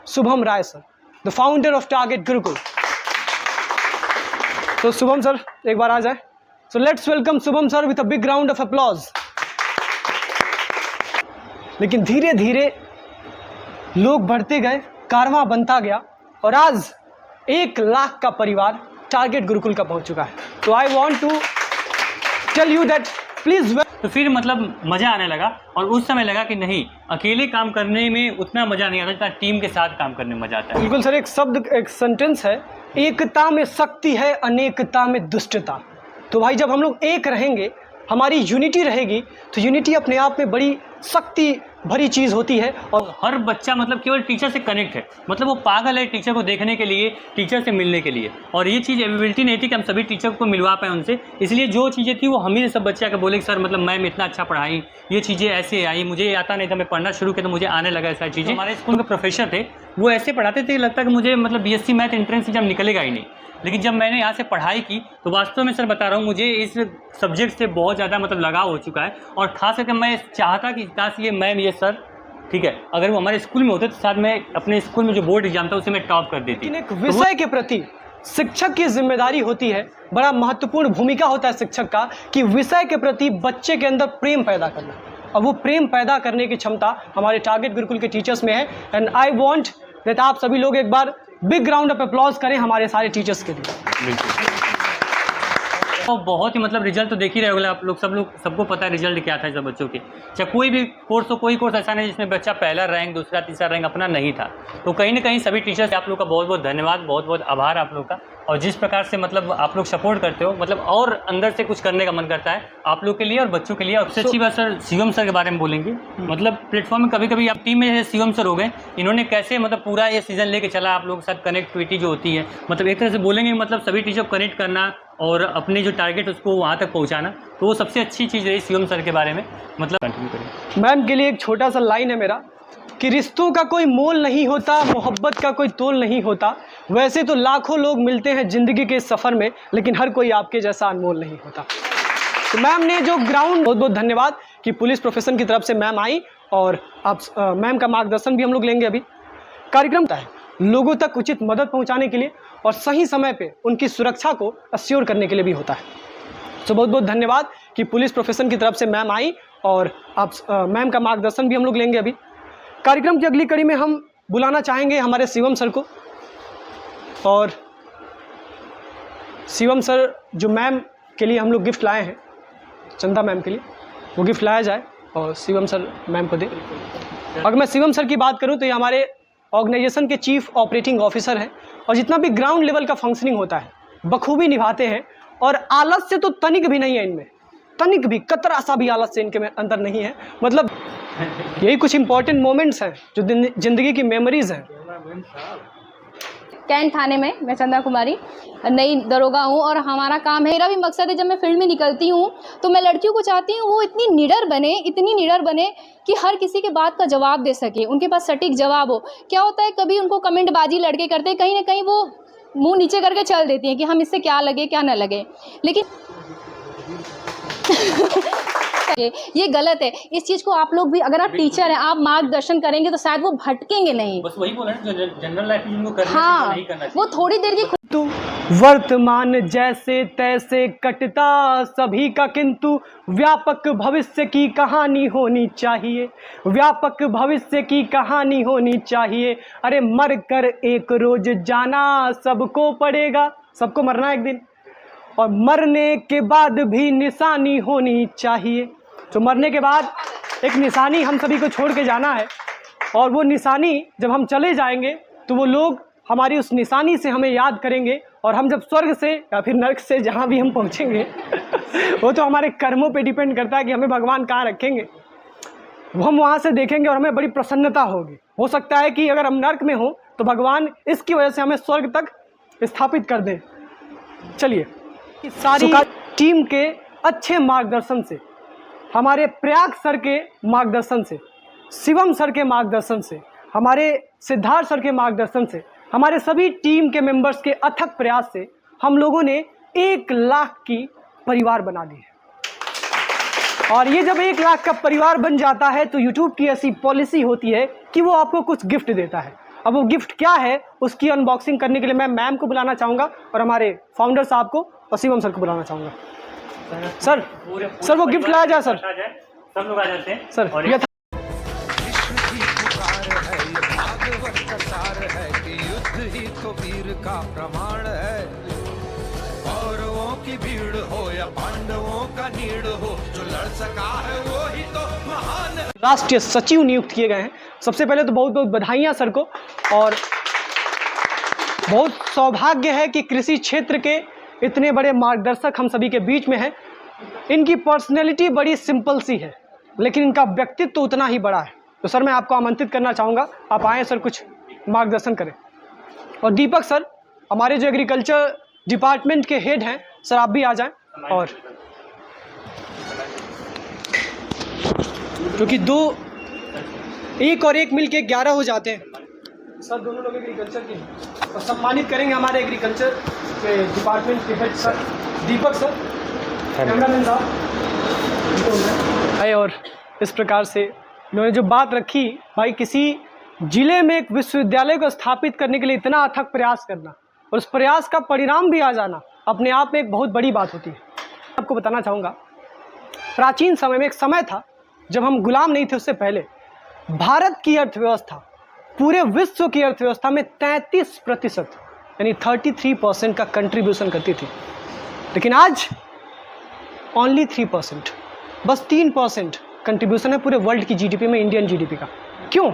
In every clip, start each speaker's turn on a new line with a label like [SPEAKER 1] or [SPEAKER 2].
[SPEAKER 1] Shubham Rai sir, the founder of Target Gurukul. तो Shubham sir एक बार आ जाए। So let's welcome Shubham sir with a big round of applause. लेकिन धीरे धीरे लोग बढ़ते गए, कारवां बनता गया और आज 1 लाख का परिवार टारगेट गुरुकुल का पहुंच चुका है। तो I want to tell you that please.
[SPEAKER 2] तो फिर मतलब मज़ा आने लगा और उस समय लगा कि नहीं, अकेले काम करने में उतना मज़ा नहीं आता जितना टीम के साथ काम करने में मज़ा आता है।
[SPEAKER 1] बिल्कुल सर, एक शब्द, एक सेंटेंस है, एकता में शक्ति है, अनेकता में दुष्टता। तो भाई जब हम लोग एक रहेंगे, हमारी यूनिटी रहेगी, तो यूनिटी अपने आप में बड़ी शक्ति भरी चीज़ होती है।
[SPEAKER 2] और हर बच्चा मतलब केवल टीचर से कनेक्ट है, मतलब वो पागल है टीचर को देखने के लिए, टीचर से मिलने के लिए। और ये चीज़ अवेलेबिलिटी नहीं थी कि हम सभी टीचर को मिलवा पाए उनसे, इसलिए जो चीज़ें थी वो हम ही सब बच्चे आकर बोले कि सर मतलब मैम इतना अच्छा पढ़ाई, ये चीज़ें ऐसे आई, मुझे आता नहीं था, मैं पढ़ना शुरू किया तो मुझे आने लगा ऐसा चीज़ें। हमारे स्कूल के प्रोफेसर थे, वो ऐसे पढ़ाते थे लगता कि मुझे मतलब BSc मैथ एंट्रेंस एग्जाम निकलेगा ही नहीं। लेकिन जब मैंने यहाँ से पढ़ाई की तो वास्तव में सर बता रहा हूँ, मुझे इस सब्जेक्ट से बहुत ज़्यादा मतलब लगाव हो चुका है। और खास करके मैं चाहता कि काश ये मैम, ये सर, ठीक है, अगर वो हमारे स्कूल में होते तो साथ में अपने स्कूल में जो बोर्ड एग्जाम था उसे मैं टॉप कर देती।
[SPEAKER 1] लेकिन एक विषय के प्रति शिक्षक की जिम्मेदारी होती है, बड़ा महत्वपूर्ण भूमिका होता है शिक्षक का, कि विषय के प्रति बच्चे के अंदर प्रेम पैदा करना। और वो प्रेम पैदा करने की क्षमता हमारे टारगेट गुरुकुल के टीचर्स में है। एंड आई वांट दैट आप सभी लोग एक बार बिग राउंड ऑफ अप्लॉज करें हमारे सारे टीचर्स के लिए।
[SPEAKER 2] तो बहुत ही मतलब रिजल्ट तो देख ही रहे होंगे आप लोग, सबको पता है रिजल्ट क्या था सब बच्चों के। चाहे कोई भी कोर्स हो, कोई कोर्स ऐसा नहीं जिसमें बच्चा पहला रैंक, दूसरा, तीसरा रैंक अपना नहीं था। तो कहीं ना कहीं सभी टीचर्स आप लोग का बहुत बहुत धन्यवाद, बहुत बहुत आभार आप लोग का। और जिस प्रकार से मतलब आप लोग सपोर्ट करते हो, मतलब और अंदर से कुछ करने का मन करता है आप लोग के लिए और बच्चों के लिए। और सबसे अच्छी बात सर शिवम सर के बारे में बोलेंगे। मतलब प्लेटफॉर्म में कभी कभी आप टीम में जैसे शिवम सर हो गए, इन्होंने कैसे मतलब पूरा ये सीज़न लेके चला आप लोगों के साथ, कनेक्टिविटी जो होती है, मतलब एक तरह से बोलेंगे मतलब सभी टीचर को कनेक्ट करना और अपने जो टारगेट उसको वहाँ तक पहुँचाना, तो वो सबसे अच्छी चीज़ रही शिवम सर के बारे में। मतलब कंटिन्यू करें।
[SPEAKER 1] मैम के लिए एक छोटा सा लाइन है मेरा, कि रिश्तों का कोई मोल नहीं होता, मोहब्बत का कोई तोल नहीं होता। वैसे तो लाखों लोग मिलते हैं ज़िंदगी के सफ़र में, लेकिन हर कोई आपके जैसा अनमोल नहीं होता। तो मैम ने जो ग्राउंड, बहुत बहुत धन्यवाद कि पुलिस प्रोफेशन की तरफ से मैम आई, और आप मैम का मार्गदर्शन भी हम लोग लेंगे। अभी कार्यक्रम है लोगों तक उचित मदद पहुंचाने के लिए और सही समय पे उनकी सुरक्षा को अश्योर करने के लिए भी होता है। तो बहुत बहुत धन्यवाद कि पुलिस प्रोफेशन की तरफ से मैम आई, और आप मैम का मार्गदर्शन भी हम लोग लेंगे। अभी कार्यक्रम की अगली कड़ी में हम बुलाना चाहेंगे हमारे शिवम सर को। और शिवम सर जो मैम के लिए हम लोग गिफ्ट लाए हैं, चंदा मैम के लिए, वो गिफ्ट लाया जाए और शिवम सर मैम को दे। अगर मैं शिवम सर की बात करूं तो ये हमारे ऑर्गेनाइजेशन के चीफ ऑपरेटिंग ऑफिसर हैं, और जितना भी ग्राउंड लेवल का फंक्शनिंग होता है बखूबी निभाते हैं। और आलस से तो तनिक भी नहीं है इनमें, तनिक भी, कतरा सा भी आलस से इनके अंदर नहीं है। मतलब यही कुछ इंपॉर्टेंट मोमेंट्स हैं जो ज़िंदगी की मेमोरीज हैं।
[SPEAKER 3] कैंट थाने में मैं चंदा कुमारी नई दरोगा हूँ, और हमारा काम है, मेरा भी मकसद है जब मैं फील्ड में निकलती हूँ तो मैं लड़कियों को चाहती हूँ वो इतनी निडर बने, इतनी निडर बने कि हर किसी के बात का जवाब दे सके, उनके पास सटीक जवाब हो। क्या होता है, कभी उनको कमेंटबाजी लड़के करते हैं, कहीं ना कहीं वो मुंह नीचे करके चल देती हैं कि हम इससे क्या लगे क्या ना लगे, लेकिन ये गलत है। इस चीज़ को आप लोग भी, अगर आप टीचर हैं, आप मार्गदर्शन करेंगे तो शायद वो भटकेंगे नहीं।
[SPEAKER 2] बस वही बोला ना, जनरल लाइफ में उनको करना
[SPEAKER 3] हाँ,
[SPEAKER 2] नहीं करना चाहिए।
[SPEAKER 3] वो थोड़ी देर की
[SPEAKER 1] तो वर्तमान जैसे तैसे कटता सभी का, किंतु व्यापक भविष्य की कहानी होनी चाहिए, व्यापक भविष्य की कहानी होनी चाहिए। अरे मर कर एक रोज जाना सबको पड़ेगा, सबको मरना एक दिन, और मरने के बाद भी निशानी होनी चाहिए। तो मरने के बाद एक निशानी हम सभी को छोड़ के जाना है, और वो निशानी जब हम चले जाएंगे तो वो लोग हमारी उस निशानी से हमें याद करेंगे। और हम जब स्वर्ग से या फिर नरक से जहाँ भी हम पहुँचेंगे वो तो हमारे कर्मों पे डिपेंड करता है कि हमें भगवान कहाँ रखेंगे। वो हम वहाँ से देखेंगे और हमें बड़ी प्रसन्नता होगी। हो सकता है कि अगर हम नरक में हो तो भगवान इसकी वजह से हमें स्वर्ग तक स्थापित कर दें। चलिए, सारी टीम के अच्छे मार्गदर्शन से, हमारे प्रयाग सर के मार्गदर्शन से, शिवम सर के मार्गदर्शन से, हमारे सिद्धार्थ सर के मार्गदर्शन से, हमारे सभी टीम के मेंबर्स के अथक प्रयास से हम लोगों ने 1 लाख की परिवार बना ली है। और ये जब 1 लाख का परिवार बन जाता है तो यूट्यूब की ऐसी पॉलिसी होती है कि वो आपको कुछ गिफ्ट देता है। अब वो गिफ्ट क्या है उसकी अनबॉक्सिंग करने के लिए मैं मैम को बुलाना चाहूँगा और हमारे फाउंडर साहब को और शिवम सर को बुलाना चाहूँगा। सर वो गिफ्ट लाया जाए सर।
[SPEAKER 2] सब लोग आ जाते हैं
[SPEAKER 1] सर
[SPEAKER 2] और
[SPEAKER 1] ये
[SPEAKER 4] युद्ध ही तो वीर का प्रमाण है। कौरवों की भीड़ हो या पांडवों का नीड़ हो, जो लड़ सका है वो ही तो महान है।
[SPEAKER 1] राष्ट्रीय सचिव नियुक्त किए गए हैं। सबसे पहले तो बहुत बहुत बधाइयाँ सर को, और बहुत सौभाग्य है कि कृषि क्षेत्र के इतने बड़े मार्गदर्शक हम सभी के बीच में हैं। इनकी पर्सनैलिटी बड़ी सिंपल सी है, लेकिन इनका व्यक्तित्व तो उतना ही बड़ा है। तो सर मैं आपको आमंत्रित करना चाहूँगा, आप आएँ सर, कुछ मार्गदर्शन करें। और दीपक सर हमारे जो एग्रीकल्चर डिपार्टमेंट के हेड हैं, सर आप भी आ जाएं। और क्योंकि दो एक और एक मिलके 11 हो जाते हैं। सर दोनों लोग एग्रीकल्चर के हैं और सम्मानित करेंगे हमारे एग्रीकल्चर के डिपार्टमेंट के हेड सर दीपक सर, कैमरामैन साहब। और इस प्रकार से उन्होंने जो बात रखी, भाई किसी जिले में एक विश्वविद्यालय को स्थापित करने के लिए इतना अथक प्रयास करना और उस प्रयास का परिणाम भी आ जाना अपने आप में एक बहुत बड़ी बात होती है। आपको बताना चाहूँगा, प्राचीन समय में एक समय था जब हम गुलाम नहीं थे, उससे पहले भारत की अर्थव्यवस्था पूरे विश्व की अर्थव्यवस्था में 33% यानी 33% का कंट्रीब्यूशन करती थी। लेकिन आज ओनली 3%, बस 3% कंट्रीब्यूशन है पूरे वर्ल्ड की जीडीपी में, इंडियन जीडीपी का। क्यों?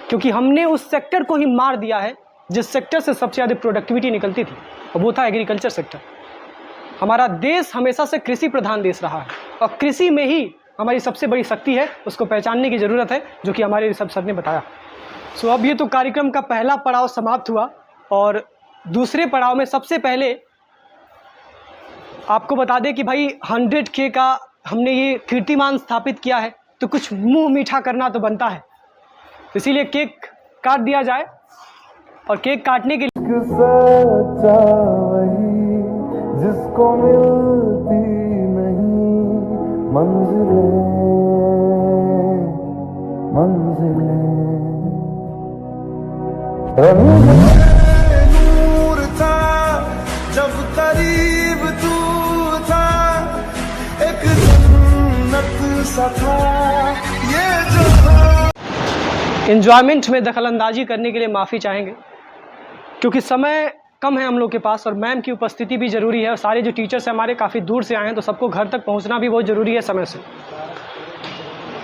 [SPEAKER 1] क्योंकि हमने उस सेक्टर को ही मार दिया है जिस सेक्टर से सबसे ज़्यादा प्रोडक्टिविटी निकलती थी, और वो था एग्रीकल्चर सेक्टर। हमारा देश हमेशा से कृषि प्रधान देश रहा है और कृषि में ही हमारी सबसे बड़ी शक्ति है, उसको पहचानने की ज़रूरत है, जो कि हमारे ऋषभ सर ने बताया। सो अब ये तो कार्यक्रम का पहला पड़ाव समाप्त हुआ, और दूसरे पड़ाव में सबसे पहले आपको बता दें कि भाई 100K का हमने ये कीर्तिमान स्थापित किया है, तो कुछ मुंह मीठा करना तो बनता है। इसीलिए केक काट दिया जाए, और केक काटने के लिए
[SPEAKER 5] सच्चा वही जिसको मिलती नहीं मंजिलें
[SPEAKER 4] नूर था जब करीब तू था, एक जन्नत सा था ये जहां।
[SPEAKER 1] एन्जॉयमेंट में दखलंदाजी करने के लिए माफ़ी चाहेंगे, क्योंकि समय कम है हम लोग के पास और मैम की उपस्थिति भी ज़रूरी है, और सारे जो टीचर्स हैं हमारे काफ़ी दूर से आए हैं, तो सबको घर तक पहुंचना भी बहुत ज़रूरी है समय से।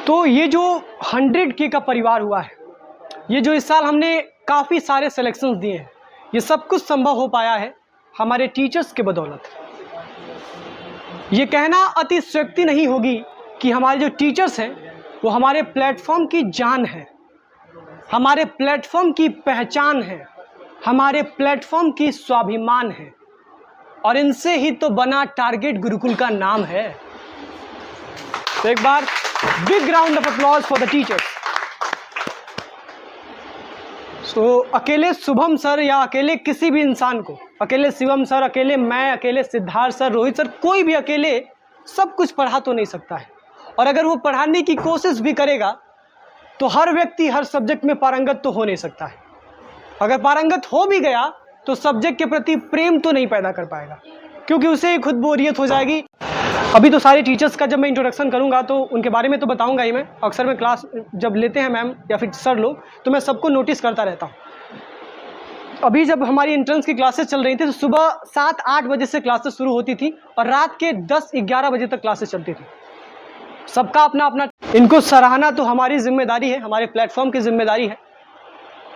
[SPEAKER 1] तो ये जो 100K का परिवार हुआ है, ये जो इस साल हमने काफ़ी सारे सिलेक्शंस दिए हैं, ये सब कुछ संभव हो पाया है हमारे टीचर्स के बदौलत। ये कहना अतिशयोक्ति नहीं होगी कि हमारे जो टीचर्स हैं वो हमारे प्लेटफॉर्म की जान है, हमारे प्लेटफॉर्म की पहचान है, हमारे प्लेटफॉर्म की स्वाभिमान है, और इनसे ही तो बना टारगेट गुरुकुल का नाम है। तो एक बार big round of applause for the teachers. So अकेले शुभम सर या अकेले किसी भी इंसान को, अकेले शिवम सर, अकेले मैं, अकेले सिद्धार्थ सर, रोहित सर, कोई भी अकेले सब कुछ पढ़ा तो नहीं सकता है। और अगर वो पढ़ाने की कोशिश भी करेगा तो हर व्यक्ति हर सब्जेक्ट में पारंगत तो हो नहीं सकता है। अगर पारंगत हो भी गया तो सब्जेक्ट के प्रति प्रेम तो नहीं पैदा कर पाएगा, क्योंकि उसे खुद बोरियत हो जाएगी। अभी तो सारे टीचर्स का जब मैं इंट्रोडक्शन करूंगा तो उनके बारे में तो बताऊंगा ही मैं। अक्सर मैं क्लास जब लेते हैं मैम या फिर सर लोग, तो मैं सबको नोटिस करता रहता हूँ। अभी जब हमारी एंट्रेंस की क्लासेस चल रही थी तो सुबह 7-8 बजे से क्लासेस शुरू होती थी और रात के 10-11 बजे तक क्लासेस चलती थी। सबका अपना अपना, इनको सराहना तो हमारी जिम्मेदारी है, हमारे प्लेटफॉर्म की जिम्मेदारी है।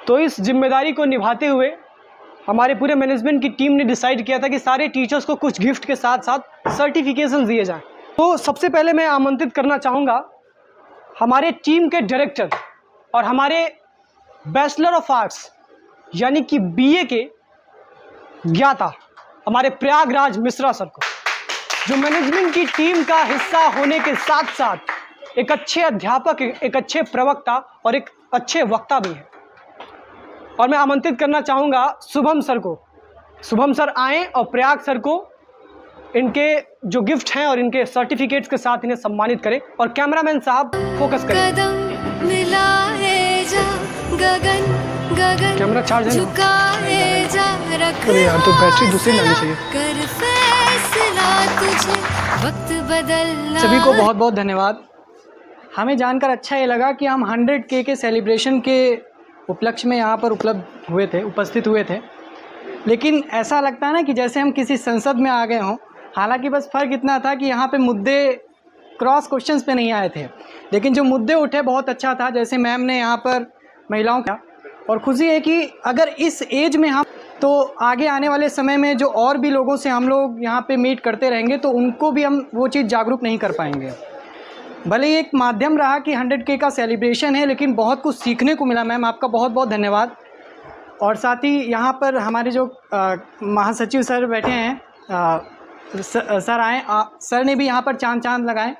[SPEAKER 1] तो इस जिम्मेदारी को निभाते हुए हमारे पूरे मैनेजमेंट की टीम ने डिसाइड किया था कि सारे टीचर्स को कुछ गिफ्ट के साथ साथ सर्टिफिकेशन दिए जाएं। तो सबसे पहले मैं आमंत्रित करना चाहूँगा हमारे टीम के डायरेक्टर और हमारे बैचलर ऑफ आर्ट्स यानी कि BA के ज्ञाता हमारे प्रयागराज मिश्रा सर को, जो मैनेजमेंट की टीम का हिस्सा होने के साथ साथ एक अच्छे अध्यापक, एक अच्छे प्रवक्ता और एक अच्छे वक्ता भी हैं। और मैं आमंत्रित करना चाहूँगा शुभम सर को। शुभम सर आएँ और प्रयाग सर को इनके जो गिफ्ट हैं और इनके सर्टिफिकेट्स के साथ इन्हें सम्मानित करें। और कैमरामैन साहब फोकस करें।
[SPEAKER 6] कदम मिला है जा गगन गगन
[SPEAKER 1] कैमरा चार्ज है ना?
[SPEAKER 6] झुकाए जा रख
[SPEAKER 1] अरे यार, तो बैटरी दूसरी लानी चाहिए।
[SPEAKER 6] कर फैसला तुझे वक्त बदलना।
[SPEAKER 7] सभी को बहुत बहुत धन्यवाद। हमें जानकर अच्छा ये लगा कि हम 100K के सेलिब्रेशन के उपलक्ष्य में यहाँ पर उपस्थित हुए थे। लेकिन ऐसा लगता है ना कि जैसे हम किसी संसद में आ गए हों। हालांकि बस फ़र्क इतना था कि यहाँ पे मुद्दे क्रॉस क्वेश्चंस पे नहीं आए थे, लेकिन जो मुद्दे उठे बहुत अच्छा था। जैसे मैम ने यहाँ पर महिलाओं का, और खुशी है कि अगर इस एज में हम, तो आगे आने वाले समय में जो और भी लोगों से हम लोग यहाँ पे मीट करते रहेंगे तो उनको भी हम वो चीज़ जागरूक नहीं कर पाएंगे। भले ही एक माध्यम रहा कि 100K का सेलिब्रेशन है, लेकिन बहुत कुछ सीखने को मिला। मैम आपका बहुत बहुत धन्यवाद। और साथ ही यहाँ पर हमारे जो महासचिव सर बैठे हैं, सर आए, सर ने भी यहाँ पर चांद लगाए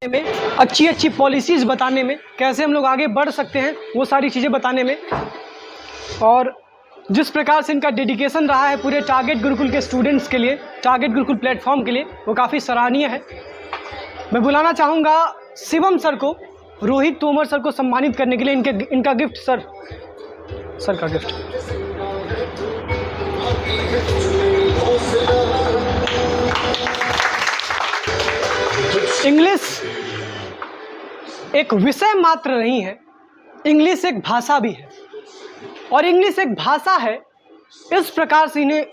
[SPEAKER 1] में अच्छी अच्छी पॉलिसीज़ बताने में, कैसे हम लोग आगे बढ़ सकते हैं वो सारी चीज़ें बताने में, और जिस प्रकार से इनका डेडिकेशन रहा है पूरे टारगेट गुरुकुल के स्टूडेंट्स के लिए, टारगेट गुरुकुल प्लेटफॉर्म के लिए, वो काफ़ी सराहनीय है। मैं बुलाना चाहूँगा शिवम सर को, रोहित तोमर सर को सम्मानित करने के लिए। इनका गिफ्ट सर का गिफ्ट। इंग्लिश एक विषय मात्र नहीं है, इंग्लिश एक भाषा भी है। और इंग्लिश एक भाषा है, इस प्रकार से इन्हें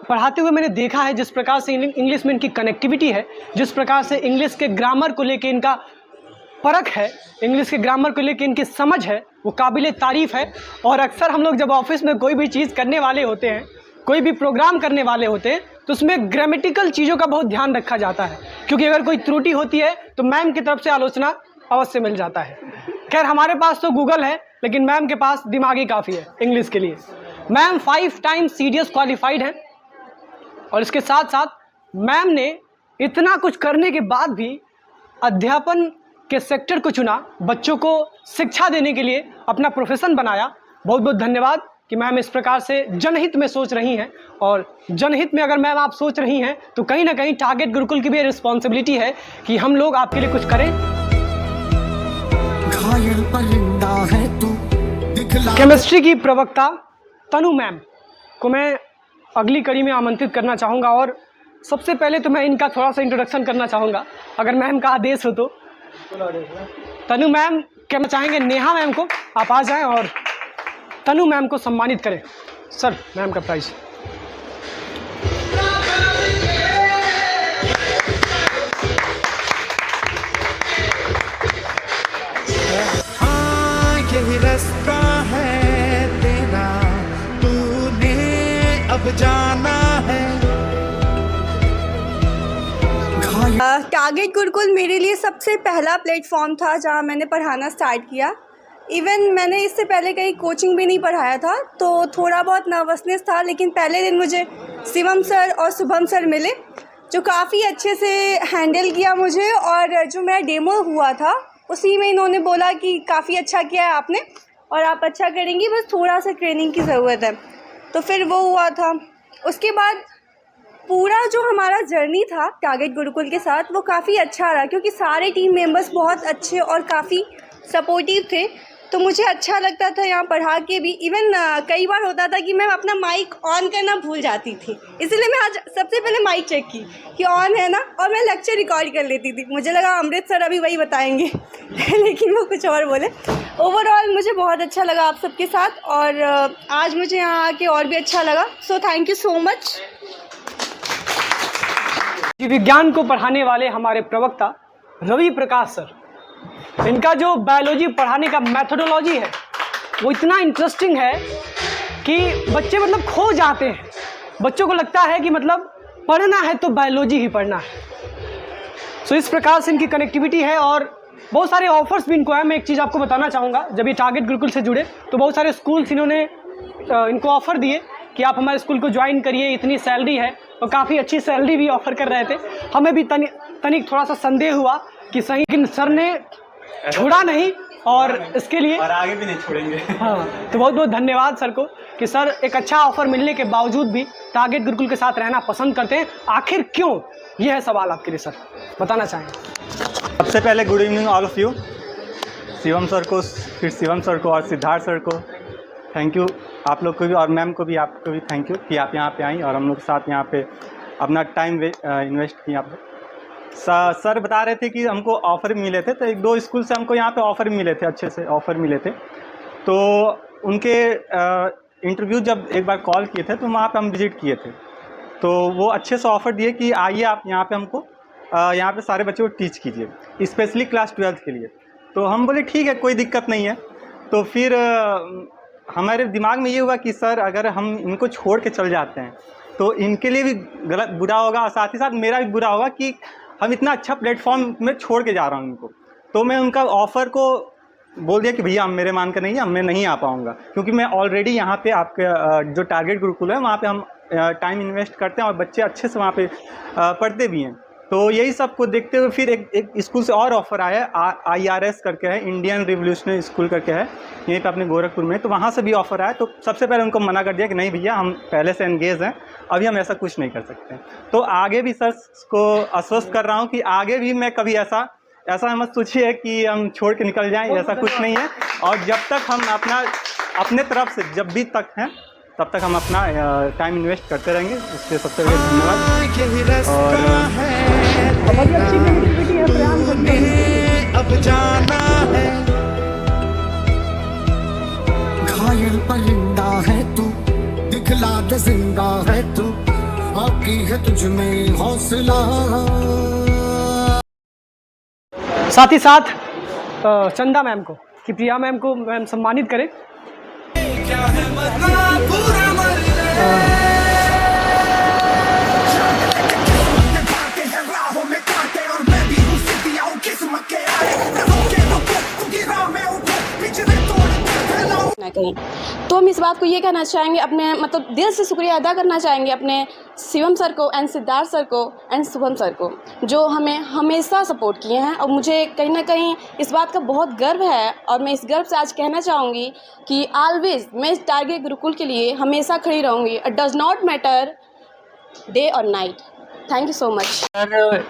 [SPEAKER 1] पढ़ाते हुए मैंने देखा है, जिस प्रकार से इंग्लिश में इनकी कनेक्टिविटी है, जिस प्रकार से इंग्लिश के ग्रामर को लेकर इनका परख है, इंग्लिश के ग्रामर को लेकर इनकी समझ है, वो काबिले तारीफ़ है। और अक्सर हम लोग जब ऑफिस में कोई भी चीज़ करने वाले होते हैं, कोई भी प्रोग्राम करने वाले होते हैं, तो उसमें ग्रामेटिकल चीज़ों का बहुत ध्यान रखा जाता है, क्योंकि अगर कोई त्रुटि होती है तो मैम की तरफ से आलोचना अवश्य मिल जाता है। खैर हमारे पास तो गूगल है, लेकिन मैम के पास दिमागी काफ़ी है इंग्लिश के लिए। मैम 5 टाइम्स CDS क्वालिफाइड हैं, और इसके साथ साथ मैम ने इतना कुछ करने के बाद भी अध्यापन के सेक्टर को चुना, बच्चों को शिक्षा देने के लिए अपना प्रोफेशन बनाया। बहुत बहुत धन्यवाद कि मैम इस प्रकार से जनहित में सोच रही हैं। और जनहित में अगर मैम आप सोच रही हैं तो कहीं ना कहीं टारगेट गुरुकुल की भी रिस्पॉन्सिबिलिटी है कि हम लोग आपके लिए कुछ करें। केमिस्ट्री की प्रवक्ता तनु मैम को मैं अगली कड़ी में आमंत्रित करना चाहूँगा। और सबसे पहले तो मैं इनका थोड़ा सा इंट्रोडक्शन करना चाहूँगा, अगर मैम का आदेश हो तो। तनु मैम कहना चाहेंगे नेहा मैम को, आप आ जाएं और तनु मैम को सम्मानित करें। सर, मैम का प्राइज़।
[SPEAKER 5] हाँ यही रास्ता है तेरा, तूने अब जाना है।
[SPEAKER 8] टारगेट गुरुकुल मेरे लिए सबसे पहला प्लेटफॉर्म था जहाँ मैंने पढ़ाना स्टार्ट किया। इवन मैंने इससे पहले कहीं कोचिंग भी नहीं पढ़ाया था, तो थोड़ा बहुत नर्वसनेस था। लेकिन पहले दिन मुझे शिवम सर और शुभम सर मिले, जो काफ़ी अच्छे से हैंडल किया मुझे। और जो मेरा डेमो हुआ था उसी में इन्होंने बोला कि काफ़ी अच्छा किया है आपने और आप अच्छा करेंगी, बस थोड़ा सा ट्रेनिंग की ज़रूरत है। तो फिर वो हुआ था। उसके बाद पूरा जो हमारा जर्नी था टारगेट गुरुकुल के साथ वो काफ़ी अच्छा रहा, क्योंकि सारे टीम मेंबर्स बहुत अच्छे और काफ़ी सपोर्टिव थे। तो मुझे अच्छा लगता था यहाँ पढ़ा के भी। इवन कई बार होता था कि मैं अपना माइक ऑन करना भूल जाती थी, इसलिए मैं आज सबसे पहले माइक चेक की कि ऑन है ना, और मैं लेक्चर रिकॉर्ड कर लेती थी। मुझे लगा अमृत सर अभी वही बताएंगे लेकिन वो कुछ और बोले। ओवरऑल मुझे बहुत अच्छा लगा आप सबके साथ, और आज मुझे यहाँ आके और भी अच्छा लगा। So thank you so much.
[SPEAKER 1] विज्ञान को पढ़ाने वाले हमारे प्रवक्ता रवि प्रकाश सर, इनका जो बायोलॉजी पढ़ाने का मेथोडोलॉजी है वो इतना इंटरेस्टिंग है कि बच्चे मतलब खो जाते हैं। बच्चों को लगता है कि मतलब पढ़ना है तो बायोलॉजी ही पढ़ना है। सो इस प्रकार से इनकी कनेक्टिविटी है, और बहुत सारे ऑफर्स भी इनको है। मैं एक चीज़ आपको बताना चाहूँगा, जब ये टारगेट गुरुकुल से जुड़े तो बहुत सारे स्कूल्स इन्होंने इनको ऑफ़र दिए कि आप हमारे स्कूल को ज्वाइन करिए, इतनी सैलरी है, और काफ़ी अच्छी सैलरी भी ऑफ़र कर रहे थे। हमें भी तनिक थोड़ा सा संदेह हुआ कि सही, लेकिन सर ने छोड़ा नहीं, और इसके लिए
[SPEAKER 9] और आगे भी नहीं छोड़ेंगे।
[SPEAKER 1] हाँ, तो बहुत बहुत धन्यवाद सर को कि सर एक अच्छा ऑफ़र मिलने के बावजूद भी टारगेट गुरुकुल के साथ रहना पसंद करते हैं। आखिर क्यों, यह है सवाल आपके लिए, सर बताना चाहेंगे।
[SPEAKER 9] सबसे पहले good evening all of you. Shivam sir को, फिर शिवम सर को और सिद्धार्थ सर को, थैंक यू आप लोग को भी, और मैम को भी, आपको भी थैंक यू कि आप यहाँ पे आई और हम लोग के साथ यहाँ पे अपना टाइम इन्वेस्ट किया आप लोग। सर बता रहे थे कि हमको ऑफ़र मिले थे, तो 1-2 स्कूल से हमको यहाँ पे ऑफ़र मिले थे, अच्छे से ऑफ़र मिले थे। तो उनके इंटरव्यू जब एक बार कॉल किए थे तो वहाँ पे हम विज़िट किए थे, तो वो अच्छे से ऑफ़र दिए कि आइए आप यहाँ पे हमको यहाँ पे सारे बच्चों को टीच कीजिए, स्पेशली क्लास 12th के लिए। तो हम बोले ठीक है, कोई दिक्कत नहीं है। तो फिर हमारे दिमाग में ये हुआ कि सर अगर हम इनको छोड़ के चल जाते हैं तो इनके लिए भी गलत बुरा होगा, और साथ ही साथ मेरा भी बुरा होगा कि हम इतना अच्छा प्लेटफॉर्म में छोड़ के जा रहा हूँ इनको। तो मैं उनका ऑफ़र को बोल दिया कि भैया हम मेरे मान कर नहीं है, मैं नहीं आ पाऊँगा, क्योंकि मैं ऑलरेडी यहाँ पे आपके जो टारगेट गुरुकुल है वहाँ पे हम टाइम इन्वेस्ट करते हैं और बच्चे अच्छे से वहाँ पे पढ़ते भी हैं। तो यही सब को देखते हुए फिर एक स्कूल से और ऑफ़र आया, IRS करके है, इंडियन रिवोल्यूशनरी स्कूल करके है, यहीं पे अपने गोरखपुर में। तो वहाँ से भी ऑफ़र आया, तो सबसे पहले उनको मना कर दिया कि नहीं भैया हम पहले से एंगेज हैं, अभी हम ऐसा कुछ नहीं कर सकते। तो आगे भी सर को आश्वस्त कर रहा हूँ कि आगे भी मैं कभी ऐसा मत सोचिए कि हम छोड़ के निकल जाएँ, ऐसा कुछ नहीं है। और जब तक हम अपने तरफ से जब भी तक हैं तब तक हम अपना टाइम इन्वेस्ट करते रहेंगे। इसलिए सबसे बड़े धन्यवाद।
[SPEAKER 5] यही रास्ता है तेरा, तूने अब जाना है।
[SPEAKER 10] घायल परिंदा है तू, दिखला दे जिंदा है तू, बाकी है तुझ में हौसला।
[SPEAKER 1] साथ ही साथ चंदा मैम को, कि प्रिया मैम को मैम सम्मानित करें।
[SPEAKER 11] कहीं तो हम इस बात को ये कहना चाहेंगे, अपने मतलब दिल से शुक्रिया अदा करना चाहेंगे अपने शिवम सर को एंड सिद्धार्थ सर को एंड शुभम सर को, जो हमें हमेशा सपोर्ट किए हैं। और मुझे कहीं ना कहीं इस बात का बहुत गर्व है, और मैं इस गर्व से आज कहना चाहूँगी कि ऑलवेज मैं इस टारगेट गुरुकुल के लिए हमेशा खड़ी रहूँगी। It does not matter day or night. Thank you so much.
[SPEAKER 2] Sir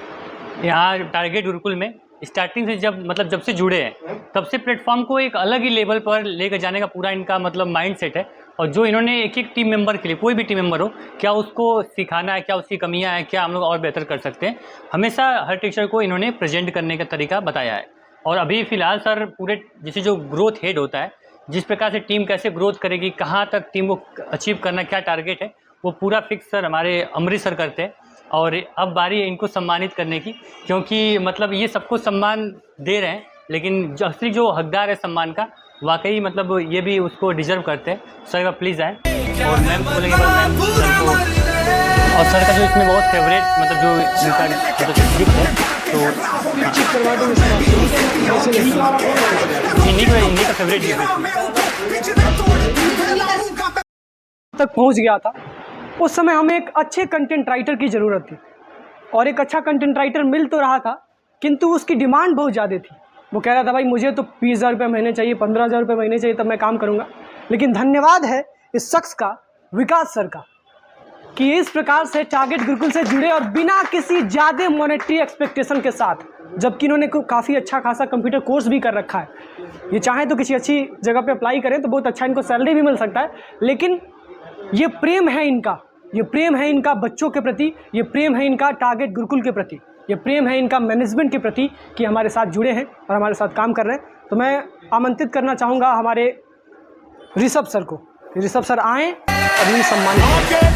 [SPEAKER 2] यहाँ टारगेट गुरुकुल में स्टार्टिंग से जब से जुड़े हैं तब से प्लेटफॉर्म को एक अलग ही लेवल पर लेकर जाने का पूरा इनका मतलब माइंड सेट है। और जो इन्होंने एक एक टीम मेंबर के लिए, कोई भी टीम मेंबर हो, क्या उसको सिखाना है, क्या उसकी कमियां हैं, क्या हम लोग और बेहतर कर सकते हैं, हमेशा हर टीचर को इन्होंने प्रेजेंट करने का तरीका बताया है। और अभी फ़िलहाल सर पूरे जैसे जो ग्रोथ हेड होता है, जिस प्रकार से टीम कैसे ग्रोथ करेगी, कहाँ तक टीम को अचीव करना, क्या टारगेट है, वो पूरा फिक्स सर हमारे अमृत सर करते हैं। और अब बारी है इनको सम्मानित करने की, क्योंकि मतलब ये सबको सम्मान दे रहे हैं, लेकिन असली जो हकदार है सम्मान का, वाकई मतलब ये भी उसको डिजर्व करते हैं। सर प्लीज़ आए और मैम को बोलेंगे मैम सर को, और सर का जो इसमें बहुत फेवरेट मतलब जो इनका गिफ्ट है, तो इन्हीं का फेवरेट गिफ्ट
[SPEAKER 1] तक पहुंच गया था। उस समय हमें एक अच्छे कंटेंट राइटर की ज़रूरत थी, और एक अच्छा कंटेंट राइटर मिल तो रहा था, किंतु उसकी डिमांड बहुत ज़्यादा थी। वो कह रहा था भाई मुझे तो 20,000 रुपये महीने चाहिए, 15,000 रुपये महीने चाहिए, तब मैं काम करूँगा। लेकिन धन्यवाद है इस शख्स का, विकास सर का, कि इस प्रकार से टारगेट गुरुकुल से जुड़े और बिना किसी ज़्यादा मॉनेटरी एक्सपेक्टेशन के साथ, जबकि इन्होंने काफ़ी अच्छा खासा कंप्यूटर कोर्स भी कर रखा है। ये चाहें तो किसी अच्छी जगह पे अप्लाई करें तो बहुत अच्छा इनको सैलरी भी मिल सकता है। लेकिन ये प्रेम है इनका, ये प्रेम है इनका बच्चों के प्रति, ये प्रेम है इनका टारगेट गुरुकुल के प्रति, ये प्रेम है इनका मैनेजमेंट के प्रति कि हमारे साथ जुड़े हैं और हमारे साथ काम कर रहे हैं। तो मैं आमंत्रित करना चाहूँगा हमारे ऋषभ सर को, ऋषभ सर आएँ और इन्हें सम्मानित करें।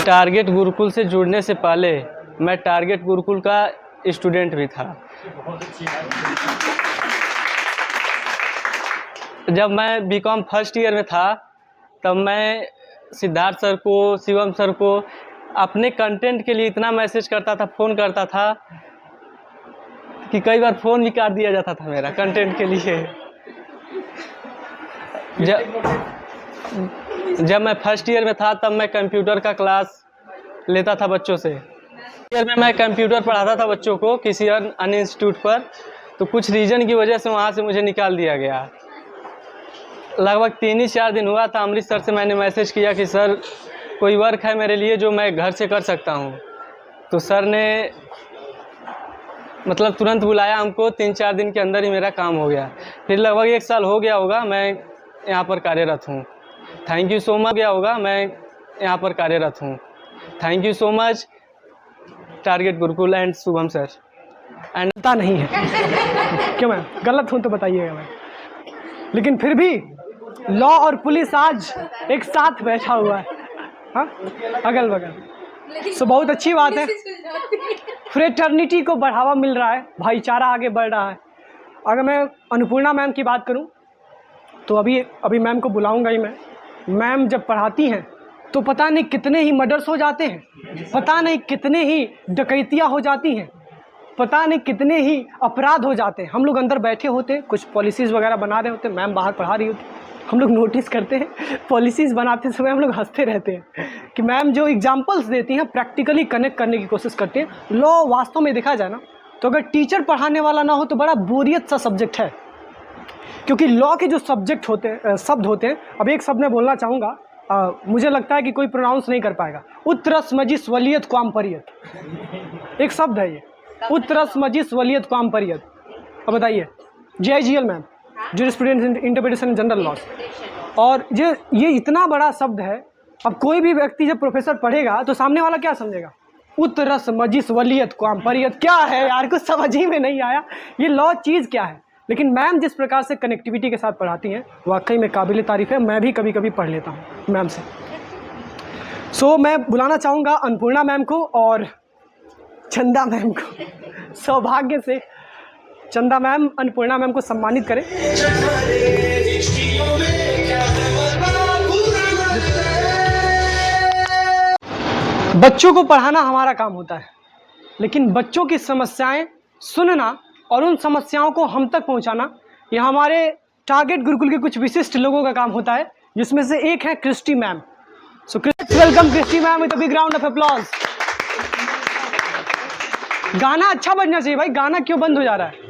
[SPEAKER 12] टारगेट गुरुकुल से जुड़ने से पहले मैं टारगेट गुरुकुल का स्टूडेंट भी था। जब मैं बीकॉम फर्स्ट ईयर में था तब मैं सिद्धार्थ सर को, शिवम सर को अपने कंटेंट के लिए इतना मैसेज करता था, फ़ोन करता था कि कई बार फ़ोन भी काट दिया जाता था मेरा कंटेंट के लिए। जब मैं फर्स्ट ईयर में था तब मैं कंप्यूटर का क्लास लेता था बच्चों से। ईयर में मैं कंप्यूटर पढ़ाता था बच्चों को किसी अन्य इंस्टीट्यूट पर, तो कुछ रीज़न की वजह से वहाँ से मुझे निकाल दिया गया। लगभग 3 ही 4 दिन हुआ था, अमृत सर से मैंने मैसेज किया कि सर कोई वर्क है मेरे लिए जो मैं घर से कर सकता हूँ। तो सर ने मतलब तुरंत बुलाया हमको, 3-4 दिन के अंदर ही मेरा काम हो गया। फिर लगभग 1 साल हो गया होगा मैं यहाँ पर कार्यरत हूँ। Thank you so much. गया होगा मैं यहाँ पर कार्यरत हूँ। Thank you so much target Gurukul and Shubham sir. And
[SPEAKER 1] पता नहीं है क्यों मैम, गलत हूँ तो बताइएगा मैम। लेकिन फिर भी लॉ और पुलिस आज एक साथ बैठा हुआ है, हाँ, अगल बगल। सो बहुत अच्छी बात है, फ्रेटर्निटी को बढ़ावा मिल रहा है, भाईचारा आगे बढ़ रहा है। अगर मैं अन्नपूर्णा मैम की बात करूं तो अभी मैम को बुलाऊंगा ही मैं। मैम जब पढ़ाती हैं तो पता नहीं कितने ही मर्डर्स हो जाते हैं, पता नहीं कितने ही डकैतियाँ हो जाती हैं, पता नहीं कितने ही अपराध हो जाते हैं। हम लोग अंदर बैठे होते हैं, कुछ पॉलिसीज़ वगैरह बना रहे होते हैं, मैम बाहर पढ़ा रही होती, हम लोग नोटिस करते हैं। पॉलिसीज़ बनाते समय हम लोग हंसते रहते हैं कि मैम जो एग्जांपल्स देती हैं प्रैक्टिकली कनेक्ट करने की कोशिश करते हैं। लॉ वास्तव में देखा जाए ना तो अगर टीचर पढ़ाने वाला ना हो तो बड़ा बोरियत सा सब्जेक्ट है, क्योंकि लॉ के जो सब्जेक्ट होते हैं, शब्द होते हैं। अब एक शब्द मैं बोलना चाहूँगा, मुझे लगता है कि कोई प्रोनाउंस नहीं कर पाएगा। उत्तरस मजिस वलियत क्वाम्परियत एक शब्द है ये, उत्तरस मजिस वलियत क्वाम्परियत। अब बताइए, JIGL ma'am, jurisprudence interpretation general laws. और ये इतना बड़ा शब्द है। अब कोई भी व्यक्ति जब प्रोफेसर पढ़ेगा तो सामने वाला क्या समझेगा? उत्तरस मजिस वलियत क्वाम्परियत क्या है यार, कुछ समझ ही में नहीं आया ये लॉ चीज़ क्या है। लेकिन मैम जिस प्रकार से कनेक्टिविटी के साथ पढ़ाती हैं वाकई में काबिल तारीफ़ है। मैं भी कभी कभी पढ़ लेता हूँ मैम से। सो मैं बुलाना चाहूँगा अन्नपूर्णा मैम को और चंदा मैम को। सौभाग्य से चंदा मैम अन्नपूर्णा मैम को सम्मानित करें। बच्चों को पढ़ाना हमारा काम होता है, लेकिन बच्चों की समस्याएं सुनना और उन समस्याओं को हम तक पहुंचाना यह हमारे टारगेट गुरुकुल के कुछ विशिष्ट लोगों का काम होता है, जिसमें से एक है Christy ma'am. So welcome Christy ma'am with a big round of applause. गाना अच्छा बजना चाहिए भाई, गाना क्यों बंद हो जा रहा है?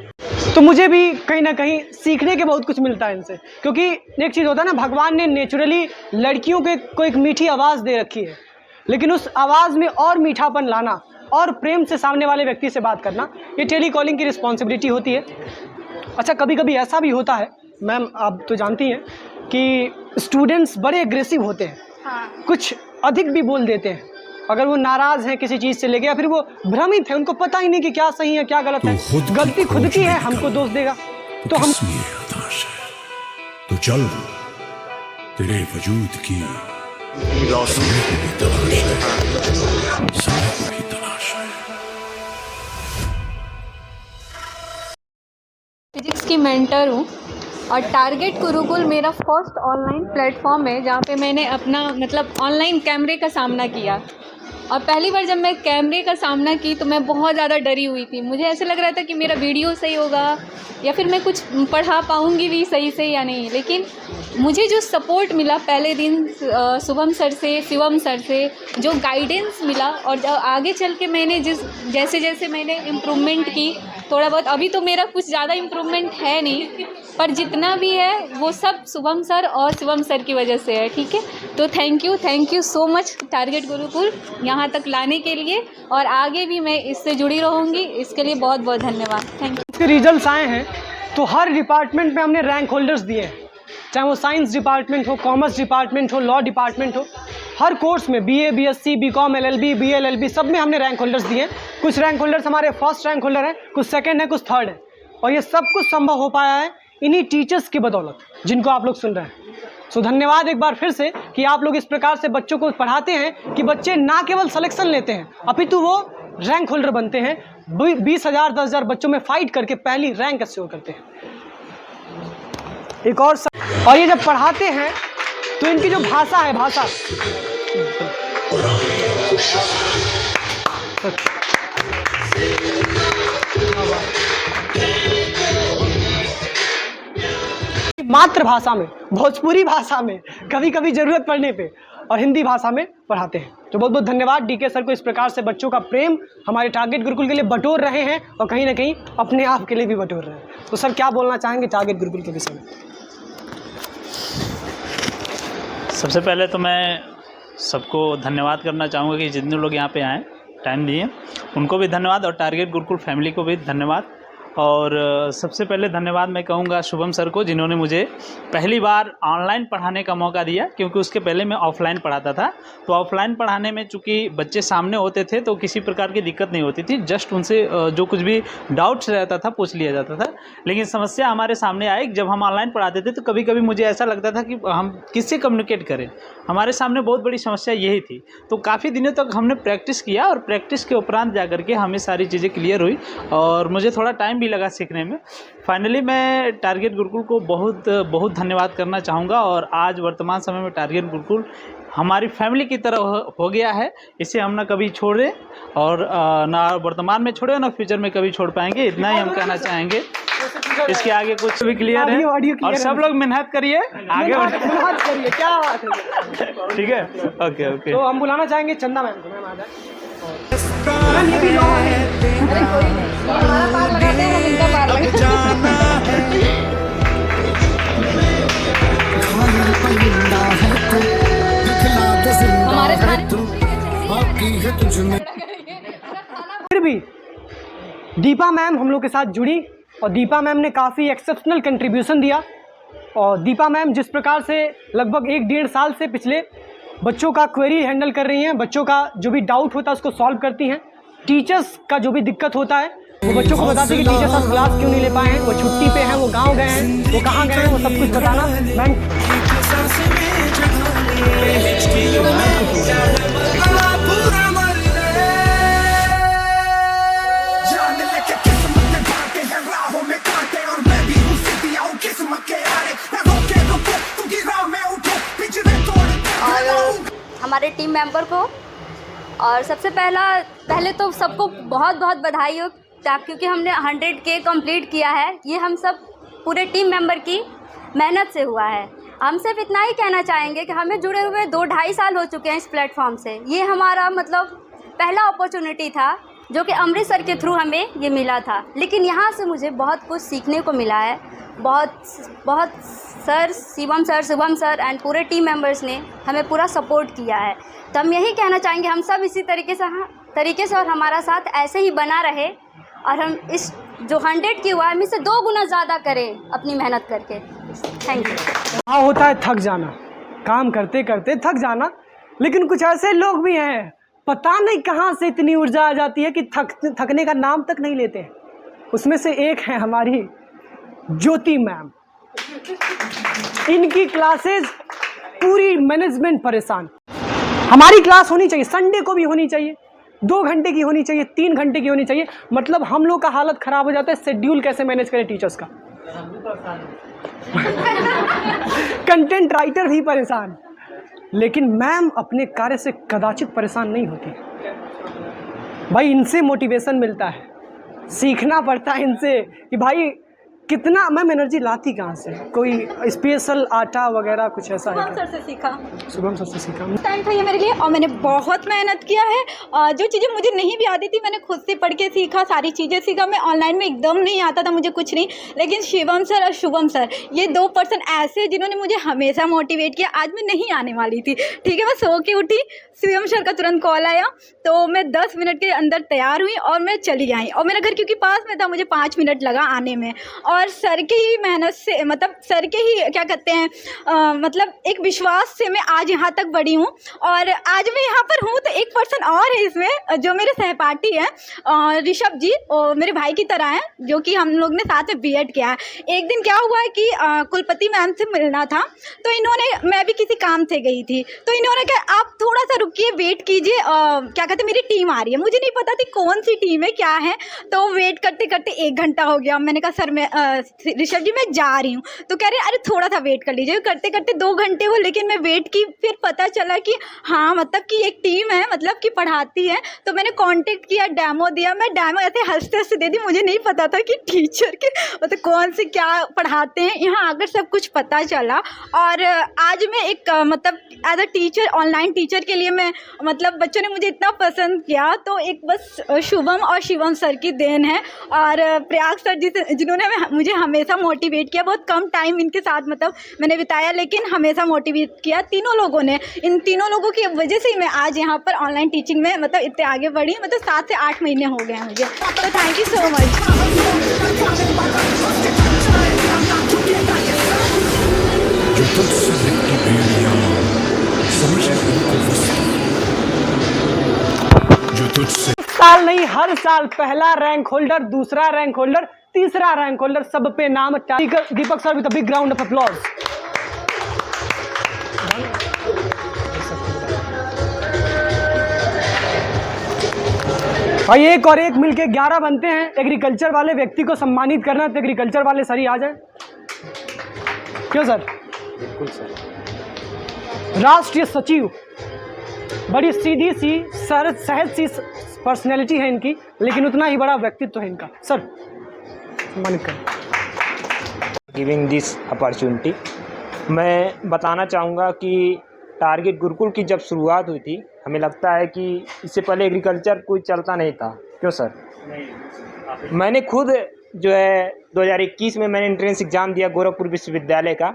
[SPEAKER 1] तो मुझे भी कहीं ना कहीं सीखने के बहुत कुछ मिलता है इनसे, क्योंकि एक चीज़ होता है ना, भगवान ने नेचुरली लड़कियों को एक मीठी आवाज़ दे रखी है, लेकिन उस आवाज़ में और मीठापन लाना और प्रेम से सामने वाले व्यक्ति से बात करना, ये टेलीकॉलिंग की रिस्पॉन्सिबिलिटी होती है। अच्छा, कभी कभी ऐसा भी होता है मैम, आप तो जानती हैं कि स्टूडेंट्स बड़े एग्रेसिव होते हैं, कुछ अधिक भी बोल देते हैं। अगर वो नाराज़ हैं किसी चीज़ से लेके, या फिर वो भ्रमित है, उनको पता ही नहीं कि क्या सही है क्या गलत है, गलती खुद की है, हमको दोष देगा। तो हम
[SPEAKER 10] तो चल तेरे वजूद की समय को भी तलाश है।
[SPEAKER 3] फिजिक्स की मेंटर हूँ और टारगेट गुरुकुल मेरा फर्स्ट ऑनलाइन प्लेटफॉर्म है जहाँ पे मैंने अपना मतलब ऑनलाइन कैमरे का सामना किया। और पहली बार जब मैं कैमरे का सामना की तो मैं बहुत ज़्यादा डरी हुई थी। मुझे ऐसे लग रहा था कि मेरा वीडियो सही होगा या फिर मैं कुछ पढ़ा पाऊँगी भी सही से या नहीं। लेकिन मुझे जो सपोर्ट मिला पहले दिन शुभम सर से, शिवम सर से जो गाइडेंस मिला, और आगे चल के मैंने जैसे जैसे मैंने इम्प्रूवमेंट की, थोड़ा बहुत, अभी तो मेरा कुछ ज़्यादा इम्प्रूवमेंट है नहीं, पर जितना भी है वो सब शुभम सर और शिवम सर की वजह से है। ठीक है, तो thank you so much target Gurukul यहाँ तक लाने के लिए, और आगे भी मैं इससे जुड़ी रहूँगी। इसके लिए बहुत बहुत धन्यवाद। Thank you.
[SPEAKER 1] इसके रिजल्ट्स आए हैं तो हर डिपार्टमेंट में हमने रैंक होल्डर्स दिए हैं, चाहे वो साइंस डिपार्टमेंट हो, कॉमर्स डिपार्टमेंट हो, लॉ डिपार्टमेंट हो। हर कोर्स में BA, BSc, BCom, LLB, BLLB सब में हमने रैंक होल्डर्स दिए हैं। कुछ रैंक होल्डर्स हमारे फर्स्ट रैंक होल्डर हैं, कुछ सेकंड है, कुछ थर्ड है, और ये सब कुछ संभव हो पाया है इन्हीं टीचर्स की बदौलत जिनको आप लोग सुन रहे हैं। सो धन्यवाद एक बार फिर से कि आप लोग इस प्रकार से बच्चों को पढ़ाते हैं कि बच्चे ना केवल सिलेक्शन लेते हैं अपितु वो रैंक होल्डर बनते हैं। 20,000 10,000 बच्चों में फाइट करके पहली रैंक अश्योर करते हैं। एक और ये जब पढ़ाते हैं तो इनकी जो भाषा है, भाषा मातृभाषा में, भोजपुरी भाषा में, कभी कभी ज़रूरत पड़ने पे, और हिंदी भाषा में पढ़ाते हैं। तो बहुत बहुत धन्यवाद DK सर को, इस प्रकार से बच्चों का प्रेम हमारे टारगेट गुरुकुल के लिए बटोर रहे हैं और कहीं ना कहीं अपने आप के लिए भी बटोर रहे हैं। तो सर क्या बोलना चाहेंगे टारगेट गुरुकुल के विषय में?
[SPEAKER 13] सबसे पहले तो मैं सबको धन्यवाद करना चाहूँगा कि जितने लोग यहाँ पे आए टाइम दिए, उनको भी धन्यवाद और टारगेट गुरुकुल फैमिली को भी धन्यवाद। और सबसे पहले धन्यवाद मैं कहूँगा शुभम सर को, जिन्होंने मुझे पहली बार ऑनलाइन पढ़ाने का मौका दिया, क्योंकि उसके पहले मैं ऑफलाइन पढ़ाता था। तो ऑफलाइन पढ़ाने में चूँकि बच्चे सामने होते थे तो किसी प्रकार की दिक्कत नहीं होती थी, जस्ट उनसे जो कुछ भी डाउट्स रहता था पूछ लिया जाता था। लेकिन समस्या हमारे सामने आई जब हम ऑनलाइन पढ़ाते थे, तो कभी कभी मुझे ऐसा लगता था कि हम किससे कम्युनिकेट करें। हमारे सामने बहुत बड़ी समस्या यही थी। तो काफ़ी दिनों तक हमने प्रैक्टिस किया और प्रैक्टिस के उपरांत जा करके हमें सारी चीज़ें क्लियर हुई और मुझे थोड़ा टाइम भी लगा सीखने में। फाइनली मैं टारगेट गुरुकुल को बहुत बहुत धन्यवाद करना चाहूँगा। और आज वर्तमान समय में टारगेट गुरुकुल हमारी फैमिली की तरह हो गया है। इसे हम ना कभी छोड़े और ना वर्तमान में छोड़े और ना फ्यूचर में कभी छोड़ पाएंगे। इतना ही हम कहना चाहेंगे। इसके आगे कुछ भी क्लियर है और सब लोग मेहनत करिए, आगे
[SPEAKER 1] मेहनत करिए। क्या बात है,
[SPEAKER 13] ठीक है। Okay okay.
[SPEAKER 1] तो हम बुलाना चाहेंगे चंदा मैम को। मैम आ जाए। फिर भी दीपा मैम हम लोग के साथ जुड़ी और दीपा मैम ने काफ़ी एक्सेप्शनल कंट्रीब्यूशन दिया। और दीपा मैम जिस प्रकार से लगभग 1-1.5 साल से पिछले बच्चों का क्वेरी हैंडल कर रही हैं, बच्चों का जो भी डाउट होता है उसको सॉल्व करती हैं, टीचर्स का जो भी दिक्कत होता है वो बच्चों को बताती है कि टीचर्स आज क्लास क्यों नहीं ले पाए हैं, वो छुट्टी पे हैं, वो गांव गए हैं, वो कहाँ गए हैं, वो सब कुछ बताना। मैम
[SPEAKER 14] हमारे टीम मेंबर को और सबसे पहले तो सबको बहुत बहुत बधाई हो, क्योंकि हमने 100K कंप्लीट किया है। ये हम सब पूरे टीम मेंबर की मेहनत से हुआ है। हम सिर्फ इतना ही कहना चाहेंगे कि हमें जुड़े हुए 2-2.5 साल हो चुके हैं इस प्लेटफॉर्म से। ये हमारा मतलब पहला अपॉर्चुनिटी था जो कि अमृत सर के थ्रू हमें ये मिला था। लेकिन यहाँ से मुझे बहुत कुछ सीखने को मिला है। बहुत sir, Shivam sir, Shubham sir and पूरे टीम मेंबर्स ने हमें पूरा सपोर्ट किया है। तो हम यही कहना चाहेंगे हम सब इसी तरीके से और हमारा साथ ऐसे ही बना रहे और हम इस जो 100 की हुआ है हम इससे 2 गुना ज़्यादा करें अपनी मेहनत करके। Thank you.
[SPEAKER 1] हाँ, होता है थक जाना, काम करते करते थक जाना, लेकिन कुछ ऐसे लोग भी हैं पता नहीं कहाँ से इतनी ऊर्जा आ जाती है कि थकने का नाम तक नहीं लेते। उसमें से एक है हमारी ज्योति मैम। इनकी क्लासेस पूरी मैनेजमेंट परेशान। हमारी क्लास होनी चाहिए, संडे को भी होनी चाहिए, 2 घंटे की होनी चाहिए, 3 घंटे की होनी चाहिए। मतलब हम लोग का हालत ख़राब हो जाता है, शेड्यूल कैसे मैनेज करें टीचर्स का। कंटेंट राइटर भी परेशान, लेकिन मैम अपने कार्य से कदाचित परेशान नहीं होती। भाई इनसे मोटिवेशन मिलता है, सीखना पड़ता है इनसे कि भाई कितना मैम एनर्जी लाती कहाँ से, कोई स्पेशल आटा वगैरह कुछ ऐसा है?
[SPEAKER 15] शुभम सर से सीखा।
[SPEAKER 1] शुभम सर से सीखा।
[SPEAKER 15] टाइम था ये मेरे लिए और मैंने बहुत मेहनत किया है। जो चीज़ें मुझे नहीं भी आती थी मैंने खुद से पढ़ के सीखा, सारी चीज़ें सीखा। मैं ऑनलाइन में एकदम नहीं आता था मुझे कुछ नहीं, लेकिन शिवम सर और शुभम सर ये 2 पर्सन ऐसे जिन्होंने मुझे हमेशा मोटिवेट किया। आज मैं नहीं आने वाली थी, ठीक है, मैं सो के उठी, शिवम सर का तुरंत कॉल आया तो मैं 10 मिनट के अंदर तैयार हुई और मैं चली आई। और मेरा घर क्योंकि पास में था, मुझे 5 मिनट लगा आने में। और सर की ही मेहनत से, मतलब सर के ही क्या कहते हैं, मतलब एक विश्वास से मैं आज यहाँ तक बढ़ी हूँ। और आज मैं यहाँ पर हूँ तो एक पर्सन और है इसमें जो मेरे सहपाठी हैं, ऋषभ जी, और मेरे भाई की तरह हैं, जो कि हम लोग ने साथ में बीएड किया है। एक दिन क्या हुआ है कि कुलपति मैम से मिलना था, तो इन्होंने, मैं भी किसी काम से गई थी, तो इन्होंने कहा आप थोड़ा सा रुकिए, वेट कीजिए, क्या कहते हैं मेरी टीम आ रही है। मुझे नहीं पता थी कौन सी टीम है, क्या है, तो वेट करते करते 1 घंटा हो गया। मैंने कहा सर मैं ऋषभ जी मैं जा रही हूँ, तो कह रहे अरे थोड़ा सा वेट कर लीजिए। करते करते 2 घंटे हुए, लेकिन मैं वेट की, फिर पता चला कि हाँ मतलब कि एक टीम है, मतलब कि पढ़ाती है। तो मैंने कांटेक्ट किया, डेमो दिया। मैं डेमो ऐसे हंसते हंसते दे दी, मुझे नहीं पता था कि टीचर के मतलब कौन से क्या पढ़ाते हैं। यहाँ आकर सब कुछ पता चला। और आज मैं एक मतलब as a teacher, online teacher के लिए मैं, मतलब बच्चों ने मुझे इतना पसंद किया, तो एक बस शुभम और शिवम सर की देन है और प्रयाग सर जी से, जिन्होंने मुझे हमेशा मोटिवेट किया। बहुत कम टाइम इनके साथ मतलब मैंने बिताया, लेकिन हमेशा मोटिवेट किया तीनों लोगों ने। इन तीनों लोगों की वजह से ही मैं आज यहाँ पर ऑनलाइन टीचिंग में मतलब इतने आगे बढ़ी। मतलब 7 से 8 महीने हो गए हैं मुझे, तो थैंक यू सो मच।
[SPEAKER 1] साल नहीं, हर साल पहला रैंक होल्डर, दूसरा रैंक होल्डर, तीसरा रैंक होल्डर, सब पे नाम Deepak sir with a big round of applause. भाई एक और एक मिलके 11 बनते हैं। एग्रीकल्चर वाले व्यक्ति को सम्मानित करना तो एग्रीकल्चर वाले सर ही आ जाए, क्यों सर?
[SPEAKER 16] बिल्कुल सर।
[SPEAKER 1] राष्ट्रीय सचिव, बड़ी सीधी सी सर सहज सी पर्सनैलिटी है इनकी, लेकिन उतना ही बड़ा व्यक्तित्व है इनका। सर सम्मानित करें।
[SPEAKER 16] Giving this opportunity. मैं बताना चाहूँगा कि टारगेट गुरुकुल की जब शुरुआत हुई थी, हमें लगता है कि इससे पहले एग्रीकल्चर कोई चलता नहीं था, क्यों सर? नहीं। मैंने खुद जो है 2021 में मैंने एंट्रेंस एग्ज़ाम दिया गोरखपुर विश्वविद्यालय का,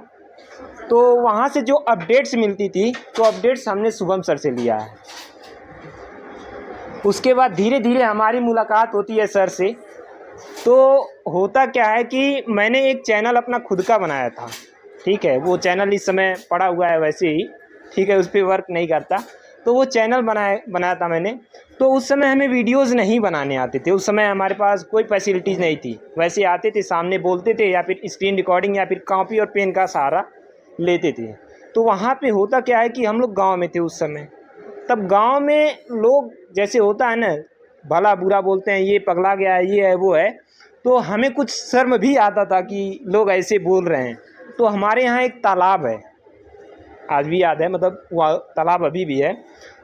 [SPEAKER 16] तो वहाँ से जो अपडेट्स मिलती थी तो अपडेट्स हमने शुभम सर से लिया है। उसके बाद धीरे धीरे हमारी मुलाकात होती है सर से। तो होता क्या है कि मैंने एक चैनल अपना खुद का बनाया था, ठीक है, वो चैनल इस समय पड़ा हुआ है वैसे ही, ठीक है, उस पर वर्क नहीं करता। तो वो चैनल बनाया था मैंने। तो उस समय हमें वीडियोस नहीं बनाने आते थे, उस समय हमारे पास कोई फैसिलिटीज़ नहीं थी। वैसे आते थे, सामने बोलते थे या फिर स्क्रीन रिकॉर्डिंग या फिर कॉपी और पेन का सहारा लेते थे। तो वहाँ पे होता क्या है कि हम लोग गांव में थे उस समय। तब गांव में लोग जैसे होता है ना, भला बुरा बोलते हैं, ये पगला गया है, ये है, वो है। तो हमें कुछ शर्म भी आता था कि लोग ऐसे बोल रहे हैं। तो हमारे यहाँ एक तालाब है, आज भी याद है, मतलब वह तालाब अभी भी है।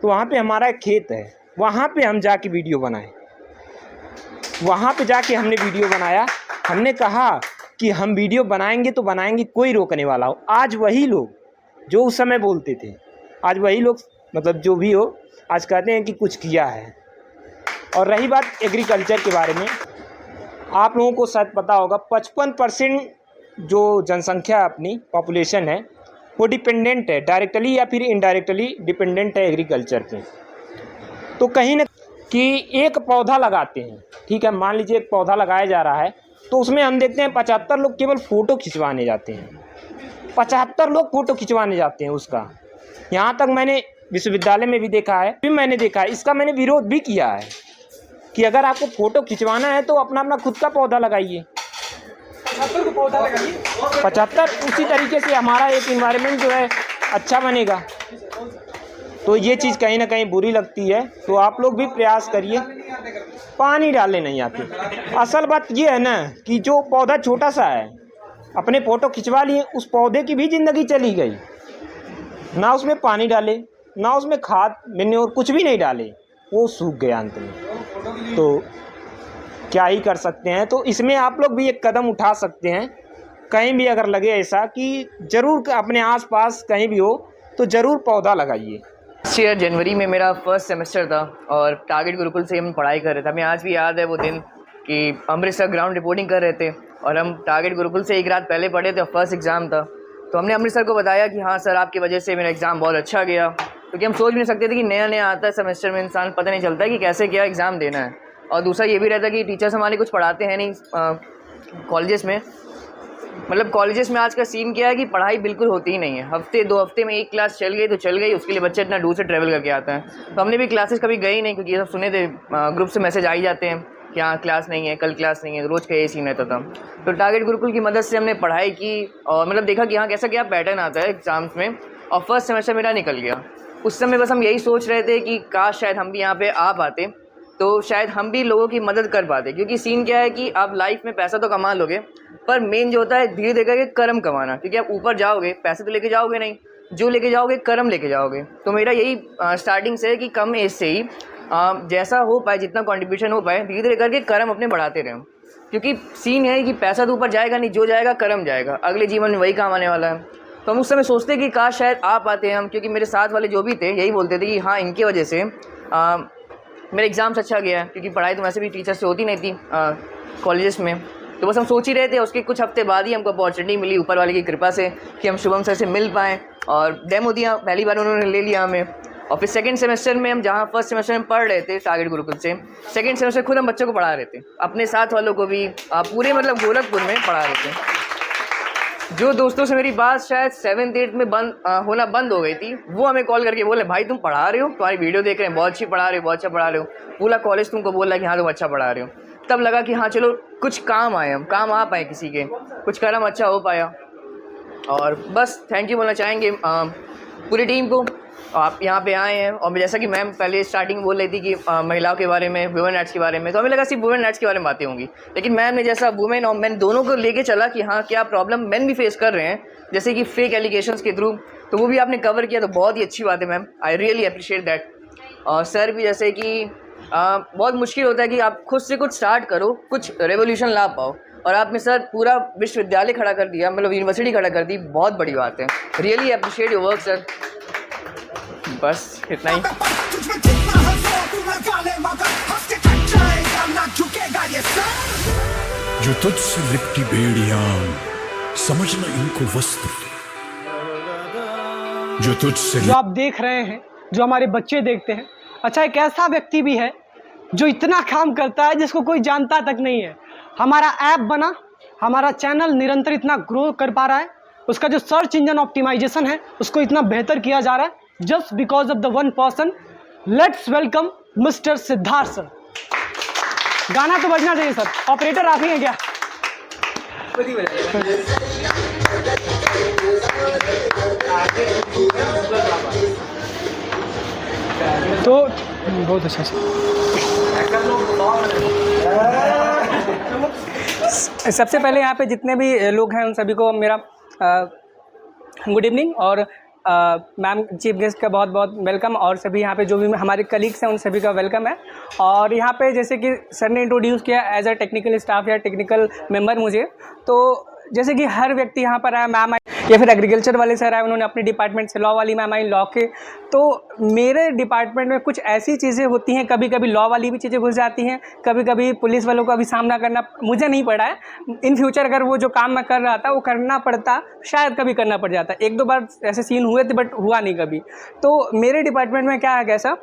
[SPEAKER 16] तो वहाँ पे हमारा एक खेत है, वहाँ पे हम जाके वीडियो बनाए। वहाँ पे जाके हमने वीडियो बनाया। हमने कहा कि हम वीडियो बनाएंगे तो बनाएंगे, कोई रोकने वाला हो। आज वही लोग जो उस समय बोलते थे, आज वही लोग मतलब जो भी हो, आज कहते हैं कि कुछ किया है। और रही बात एग्रीकल्चर के बारे में, आप लोगों को शायद पता होगा 55% जो जनसंख्या अपनी पॉपुलेशन है वो डिपेंडेंट है, डायरेक्टली या फिर इनडायरेक्टली डिपेंडेंट है एग्रीकल्चर पे। तो कहीं ना कि एक पौधा लगाते हैं, ठीक है, मान लीजिए एक पौधा लगाया जा रहा है, तो उसमें हम देखते हैं 75 लोग केवल फ़ोटो खिंचवाने जाते हैं। 75 लोग फ़ोटो खिंचवाने जाते हैं उसका। यहाँ तक मैंने विश्वविद्यालय में भी देखा है, फिर मैंने देखा है, इसका मैंने विरोध भी किया है कि अगर आपको फ़ोटो खिंचवाना है तो अपना खुद का पौधा लगाइए। 75 उसी तरीके से हमारा एक इन्वायरमेंट जो है अच्छा बनेगा। तो ये चीज़ कहीं ना कहीं बुरी लगती है। तो आप लोग भी प्रयास करिए। पानी डालने नहीं आते। असल बात ये है ना कि जो पौधा छोटा सा है, अपने फ़ोटो खिंचवा लिए, उस पौधे की भी ज़िंदगी चली गई। ना उसमें पानी डाले, ना उसमें खाद मैन्योर कुछ भी नहीं डाले, वो सूख गया अंत में। तो क्या ही कर सकते हैं। तो इसमें आप लोग भी एक कदम उठा सकते हैं। कहीं भी अगर लगे ऐसा कि ज़रूर अपने आसपास कहीं भी हो तो ज़रूर पौधा लगाइए।
[SPEAKER 17] इस ईयर जनवरी में मेरा फर्स्ट सेमेस्टर था और टारगेट गुरुकुल से हम पढ़ाई कर रहे थे। हमें आज भी याद है वो दिन कि अमृतसर ग्राउंड रिपोर्टिंग कर रहे थे और हम टारगेट गुरुकुल से एक रात पहले पढ़े थे और फर्स्ट एग्ज़ाम था। तो हमने अमृतसर को बताया कि हाँ सर, आपकी वजह से मेरा एग्ज़ाम बहुत अच्छा गया, क्योंकि हम सोच भी नहीं सकते थे कि नया नया आता है सेमेस्टर में, इंसान पता नहीं चलता है कि कैसे क्या एग्ज़ाम देना है। और दूसरा ये भी रहता है कि टीचर्स हमारे कुछ पढ़ाते हैं नहीं कॉलेजेस में। मतलब कॉलेजेस में आज का सीन क्या है कि पढ़ाई बिल्कुल होती ही नहीं है। हफ्ते 2 हफ्ते में एक क्लास चल गई तो चल गई, उसके लिए बच्चे इतना दूर से ट्रैवल करके आता है। तो हमने भी क्लासेस कभी गई नहीं, क्योंकि ये सब सुने थे, ग्रुप से मैसेज आ ही जाते हैं कि हाँ क्लास नहीं है, कल क्लास नहीं है, रोज़ का ये सीन रहता था। तो टारगेट गुरुकुल की मदद से हमने पढ़ाई की और मतलब देखा कि हाँ कैसा क्या पैटर्न आता है एग्ज़ाम्स में। और फर्स्ट सेमेस्टर मेरा निकल गया। उस समय बस हम यही सोच रहे थे कि काश शायद हम भी यहाँ पे आ पाते तो शायद हम भी लोगों की मदद कर पाते। क्योंकि सीन क्या है कि आप लाइफ में पैसा तो कमा लोगे, पर मेन जो होता है धीरे धीरे करके कर्म कमाना। क्योंकि आप ऊपर जाओगे, पैसे तो लेके जाओगे नहीं, जो लेके जाओगे कर्म लेके जाओगे। तो मेरा यही स्टार्टिंग से है कि कम एज से ही जैसा हो पाए, जितना कंट्रीब्यूशन हो पाए, धीरे धीरे करके कर्म अपने बढ़ाते रहें। क्योंकि सीन है कि पैसा तो ऊपर जाएगा नहीं, जो जाएगा कर्म जाएगा, अगले जीवन में वही काम आने वाला है। तो हम उस समय सोचते कि काश शायद आ पाते हैं हम, क्योंकि मेरे साथ वाले जो भी थे यही बोलते थे कि हाँ इनकी वजह से मेरा एग्ज़ाम्स अच्छा गया है। क्योंकि पढ़ाई तो वैसे भी टीचर से होती नहीं थी कॉलेजेस में। तो बस हम सोच ही रहे थे, उसके कुछ हफ्ते बाद ही हमको अपॉर्चुनिटी मिली ऊपर वाले की कृपा से कि हम शुभम सर से मिल पाएँ, और डेमो दिया, पहली बार उन्होंने ले लिया हमें। और फिर सेकंड सेमेस्टर में हम जहाँ फर्स्ट सेमेस्टर में पढ़ रहे थे टारगेट गुरुकुल से, सेकंड सेमेस्टर खुद हम बच्चों को पढ़ा रहे थे, अपने साथ वालों को भी, पूरे मतलब गोरखपुर में पढ़ा रहे थे। जो दोस्तों से मेरी बात शायद 7th 8th में होना बंद हो गई थी, वो हमें कॉल करके बोले भाई तुम पढ़ा रहे हो, तुम्हारी वीडियो देख रहे हैं, बहुत अच्छी पढ़ा रहे हो, बहुत अच्छा पढ़ा रहे हो, पूरा कॉलेज तुमको बोल रहा है कि हाँ तुम अच्छा पढ़ा रहे हो। तब लगा कि हाँ चलो कुछ काम आए, हम काम आ पाए, किसी के कुछ कर्म अच्छा हो पाया। और बस थैंक यू बोलना चाहेंगे पूरी टीम को, आप यहाँ पे आए हैं। और जैसा कि मैम पहले स्टार्टिंग में बोल रही थी कि महिलाओं के बारे में, वुमेन राइट्स के बारे में, तो हमें लगा सिर्फ वुमेन राइट्स के बारे में बातें होंगी, लेकिन मैम ने जैसा वुमेन और मैन दोनों को लेके चला कि हाँ क्या प्रॉब्लम मैन भी फेस कर रहे हैं, जैसे कि फेक एलिगेशंस के थ्रू, तो वो भी आपने कवर किया, तो बहुत ही अच्छी बात है ma'am, I really appreciate that. और सर भी जैसे कि बहुत मुश्किल होता है कि आप खुद से कुछ स्टार्ट करो, कुछ रेवोल्यूशन ला पाओ, और आपने सर पूरा विश्वविद्यालय खड़ा कर दिया, मतलब यूनिवर्सिटी खड़ा कर दी, बहुत बड़ी बात है, really appreciate your work sir. बस इतना ही।
[SPEAKER 10] जो तुझसे लिपटी बेड़ियां समझना इनको वस्त्र, जो तुझसे
[SPEAKER 1] जो आप देख रहे हैं, जो हमारे बच्चे देखते हैं, अच्छा एक ऐसा व्यक्ति भी है जो इतना काम करता है जिसको कोई जानता तक नहीं है। हमारा ऐप बना, हमारा चैनल निरंतर इतना ग्रो कर पा रहा है, उसका जो सर्च इंजन ऑप्टिमाइजेशन है उसको इतना बेहतर किया जा रहा है, just because of the one person. Let's welcome mister Siddharth sir. गाना तो बजना चाहिए सर, ऑपरेटर आप ही हैं क्या? तो बहुत अच्छा सर।
[SPEAKER 18] सबसे पहले यहाँ पे जितने भी लोग हैं उन सभी को मेरा गुड इवनिंग, और मैम चीफ गेस्ट का बहुत बहुत वेलकम, और सभी यहाँ पे जो भी हमारे कलीग्स हैं उन सभी का वेलकम है। और यहाँ पे जैसे कि सर ने इंट्रोड्यूस किया एज अ टेक्निकल स्टाफ या टेक्निकल मेंबर मुझे, तो जैसे कि हर व्यक्ति यहाँ पर आया, मैम आई या फिर एग्रीकल्चर वाले सर आए, उन्होंने अपने डिपार्टमेंट से, लॉ वाली मैम आई लॉ के, तो मेरे डिपार्टमेंट में कुछ ऐसी चीज़ें होती हैं, कभी कभी लॉ वाली भी चीज़ें घुस जाती हैं, कभी कभी पुलिस वालों का भी सामना करना मुझे नहीं पड़ा है। इन फ्यूचर अगर वो जो काम मैं कर रहा था वो करना पड़ता, शायद कभी करना पड़ जाता, 1-2 बार ऐसे सीन हुए थे बट हुआ नहीं कभी। तो मेरे डिपार्टमेंट में क्या है कैसा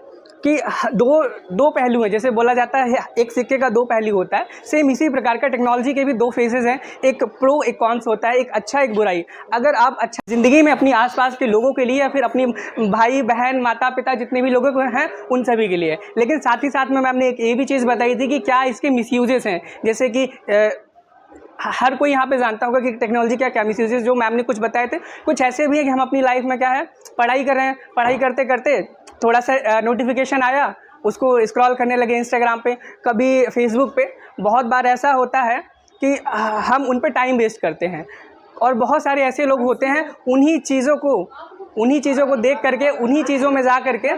[SPEAKER 18] कि दो पहलू हैं, जैसे बोला जाता है एक सिक्के का 2 पहलू होता है, सेम इसी प्रकार का टेक्नोलॉजी के भी 2 फेजेस हैं, एक प्रो एक कॉन्स होता है, एक अच्छा एक बुराई। अगर आप अच्छा ज़िंदगी में अपनी आसपास के लोगों के लिए या फिर अपनी भाई बहन माता पिता जितने भी लोगों को हैं उन सभी के लिए, लेकिन साथ ही साथ में मैम ने एक ये भी चीज़ बताई थी कि क्या इसके मिसयूजेस हैं, जैसे कि हर कोई यहाँ पे जानता होगा कि टेक्नोलॉजी क्या मिसयूजेस, जो मैम ने कुछ बताए थे कुछ ऐसे भी हैं कि हम अपनी लाइफ में क्या है पढ़ाई कर रहे हैं, पढ़ाई करते करते थोड़ा सा नोटिफिकेशन आया, उसको स्क्रॉल करने लगे इंस्टाग्राम पे, कभी फेसबुक पे। बहुत बार ऐसा होता है कि हम उन पे टाइम वेस्ट करते हैं, और बहुत सारे ऐसे लोग होते हैं उन्हीं चीज़ों को देख करके, उन्हीं चीज़ों में जा करके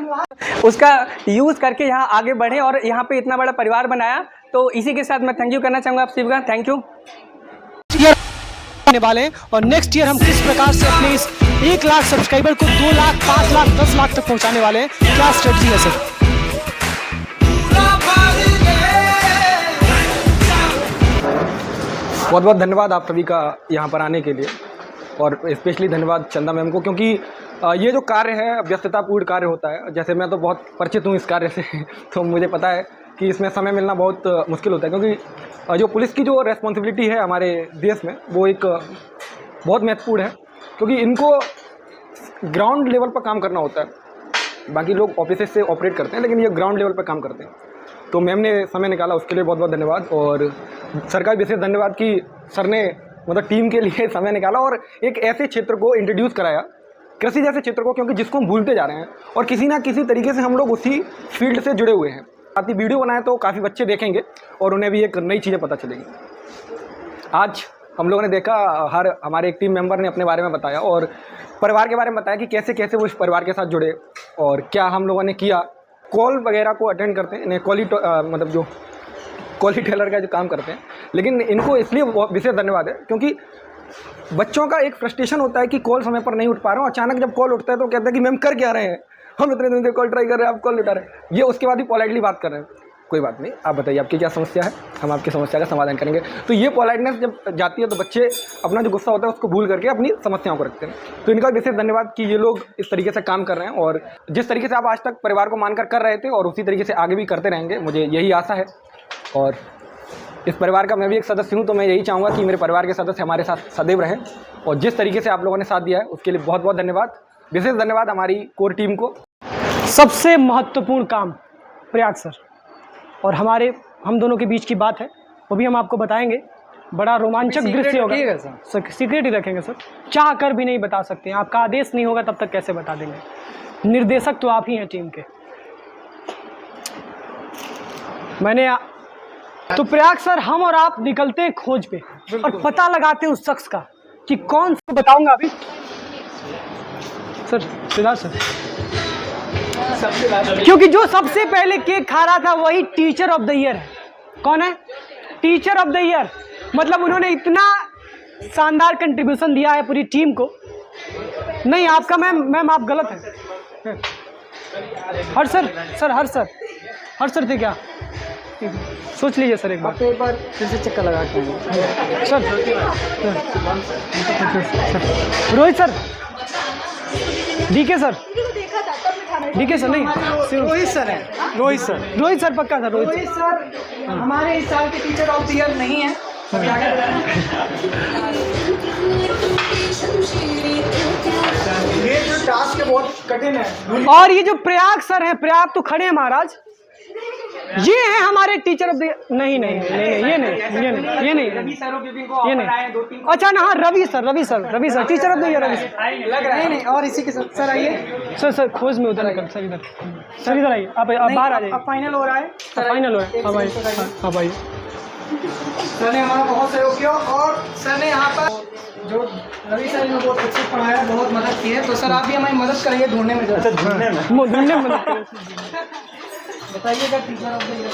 [SPEAKER 18] उसका यूज़ करके यहाँ आगे बढ़े और यहाँ पे इतना बड़ा परिवार बनाया। तो इसी के साथ मैं थैंक यू करना चाहूँगा आप सभी का, थैंक यू।
[SPEAKER 1] वाले और नेक्स्ट ईयर हम किस प्रकार से अपने इस 1 लाख सब्सक्राइबर को 2 लाख 5 लाख 10 लाख तक पहुंचाने वाले हैं, क्या स्ट्रेटजी है सर?
[SPEAKER 19] बहुत बहुत धन्यवाद आप सभी का यहाँ पर आने के लिए, और स्पेशली धन्यवाद चंदा मैम को, क्योंकि ये जो कार्य है व्यस्ततापूर्ण कार्य होता है, जैसे मैं तो बहुत परिचित हूँ इस कार्य से तो मुझे पता है कि इसमें समय मिलना बहुत मुश्किल होता है, क्योंकि जो पुलिस की जो रेस्पॉन्सिबिलिटी है हमारे देश में वो एक बहुत महत्वपूर्ण है, क्योंकि इनको ग्राउंड लेवल पर काम करना होता है। बाकी लोग ऑफिस से ऑपरेट करते हैं, लेकिन ये ग्राउंड लेवल पर काम करते हैं। तो मैम ने समय निकाला, उसके लिए बहुत बहुत धन्यवाद, और सर का विशेष धन्यवाद कि सर ने मतलब टीम के लिए समय निकाला और एक ऐसे क्षेत्र को इंट्रोड्यूस कराया, कृषि जैसे क्षेत्र को, क्योंकि जिसको हम भूलते जा रहे हैं, और किसी ना किसी तरीके से हम लोग उसी फील्ड से जुड़े हुए हैं। साथ ही वीडियो बनाए तो काफ़ी बच्चे देखेंगे और उन्हें भी एक नई चीज़ें पता चलेगी। आज हम लोगों ने देखा, हमारे एक टीम मेंबर ने अपने बारे में बताया और परिवार के बारे में बताया कि कैसे कैसे वो इस परिवार के साथ जुड़े और क्या हम लोगों ने किया। कॉल वगैरह को अटेंड करते हैं, मतलब जो कॉली टेलर का जो काम करते हैं, लेकिन इनको इसलिए विशेष धन्यवाद है क्योंकि बच्चों का एक फ्रस्ट्रेशन होता है कि कॉल समय पर नहीं उठ पा रहा हूँ। अचानक जब कॉल उठता है तो कहते हैं कि मैम कर क्या रहे हैं, हम इतने दिन से कॉल ट्राई कर रहे हैं, आप कॉल उठा रहे हैं। ये उसके बाद ही पोलाइटली बात कर रहे हैं। कोई बात नहीं, आप बताइए आपकी क्या समस्या है, हम आपकी समस्या का समाधान करेंगे। तो ये पोलाइटनेस जब जाती है तो बच्चे अपना जो गुस्सा होता है उसको भूल करके अपनी समस्याओं को रखते हैं। तो इनका विशेष धन्यवाद कि ये लोग इस तरीके से काम कर रहे हैं, और जिस तरीके से आप आज तक परिवार को मानकर कर रहे थे और उसी तरीके से आगे भी करते रहेंगे, मुझे यही आशा है। और इस परिवार का मैं भी एक सदस्य हूँ, तो मैं यही चाहूँगा कि मेरे परिवार के सदस्य हमारे साथ सदैव रहें, और जिस तरीके से आप लोगों ने साथ दिया है उसके लिए बहुत बहुत धन्यवाद। विशेष धन्यवाद हमारी कोर टीम को।
[SPEAKER 1] सबसे महत्वपूर्ण काम प्रयाग सर और हम दोनों के बीच की बात है, वो भी हम आपको बताएंगे। बड़ा रोमांचक दृश्य होगा सर, सीक्रेट ही रखेंगे सर, चाह कर भी नहीं बता सकते हैं। आपका आदेश नहीं होगा तब तक कैसे बता देंगे। निर्देशक तो आप ही हैं टीम के। तो प्रयाग सर, हम और आप निकलते हैं खोज पे और पता लगाते हैं उस शख्स का कि कौन सा, बताऊंगा अभी सर, सिद्धार्थ सर, क्योंकि जो सबसे पहले केक खा रहा था वही टीचर ऑफ द ईयर है। कौन है टीचर ऑफ द ईयर? मतलब उन्होंने इतना शानदार कंट्रीब्यूशन दिया है पूरी टीम को। नहीं आपका मैम आप गलत हैं। हर्ष सर थे क्या? सोच लीजिए सर एक बार
[SPEAKER 7] फिर से चक्कर लगा के
[SPEAKER 1] sir. Rohit sir, DK sir नहीं,
[SPEAKER 7] रोहित सर है।
[SPEAKER 1] रोहित सर पक्का सर।
[SPEAKER 7] रोहित सर हमारे इस साल के टीचर ऑफ द ईयर नहीं है। ये जो टास्क है बहुत कठिन है।
[SPEAKER 1] और ये जो प्रयाग सर हैं, प्रयाग तो खड़े हैं महाराज, ये है हमारे टीचर ऑफ द नहीं, ये नहीं। अच्छा ना, हाँ Ravi sir teacher of the year.
[SPEAKER 7] लग रहा है नहीं। और इसी के सर आइए
[SPEAKER 1] सर खोज में उधर निकल सर, इधर आइए, आप बाहर आ जाइए।
[SPEAKER 7] अब फाइनल हो रहा है।
[SPEAKER 1] अब आइए।
[SPEAKER 7] सर ने हमारा बहुत सहयोग किया, और सर ने यहाँ पर जो रवि सर ने बहुत अच्छे पढ़ाया, बहुत मदद की है। तो सर आप भी हमारी मदद करेंगे ढूंढने में।
[SPEAKER 1] ढूंढने में
[SPEAKER 7] बताइएगा teacher of the year.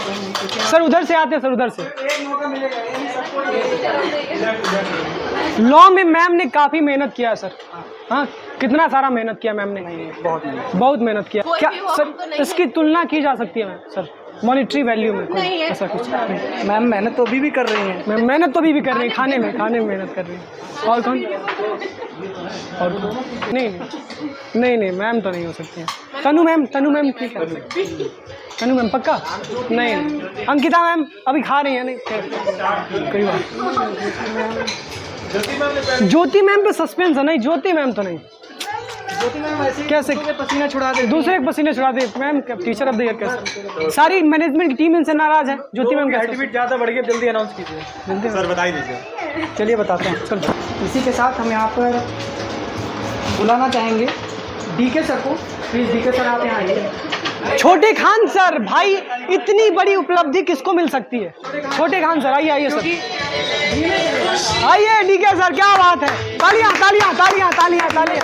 [SPEAKER 1] Sir उधर से आते हैं सर, उधर से
[SPEAKER 7] एक मौका मिलेगा।
[SPEAKER 1] लॉ में मैम ने काफ़ी मेहनत किया है सर। हाँ, कितना सारा मेहनत किया मैम ने? बहुत मेहनत किया। क्या सर इसकी तुलना की जा सकती है मैम सर मॉनिटरी वैल्यू में? ऐसा कुछ
[SPEAKER 7] मैम मेहनत तो अभी भी कर रही हैं।
[SPEAKER 1] मैम मेहनत तो अभी भी कर रही हैं, खाने में मेहनत कर रही हैं। और कौन? नहीं मैम तो नहीं हो सकती हैं। तनु मैम ठीक है। तनु मैम पक्का नहीं। अंकिता मैम अभी खा रही है नहीं, कोई बात। ज्योति मैम पे सस्पेंस है। नहीं ज्योति मैम तो नहीं।
[SPEAKER 7] ज्योति मैम
[SPEAKER 1] कैसे
[SPEAKER 7] पसीना छुड़ा दे,
[SPEAKER 1] दूसरे पसीने छुड़ा दे ma'am? Teacher of the year कैसे? सारी मैनेजमेंट की टीम इनसे नाराज है। ज्योति मैम का
[SPEAKER 7] एक्टिविटी ज़्यादा बढ़ गया, जल्दी अनाउंस कीजिए।
[SPEAKER 1] जल्दी
[SPEAKER 9] सर बता ही दीजिए।
[SPEAKER 1] चलिए बताते हैं। चल
[SPEAKER 7] इसी के साथ हम यहाँ पर बुलाना चाहेंगे डीके सर को। प्लीज़ डीके सर आप यहाँ आइए।
[SPEAKER 1] छोटे खान सर, भाई इतनी बड़ी उपलब्धि किसको मिल सकती है? छोटे खान सर आइए सर, आइए डीके सर, क्या बात है। तालियां तालियां तालियां तालियां तालियां।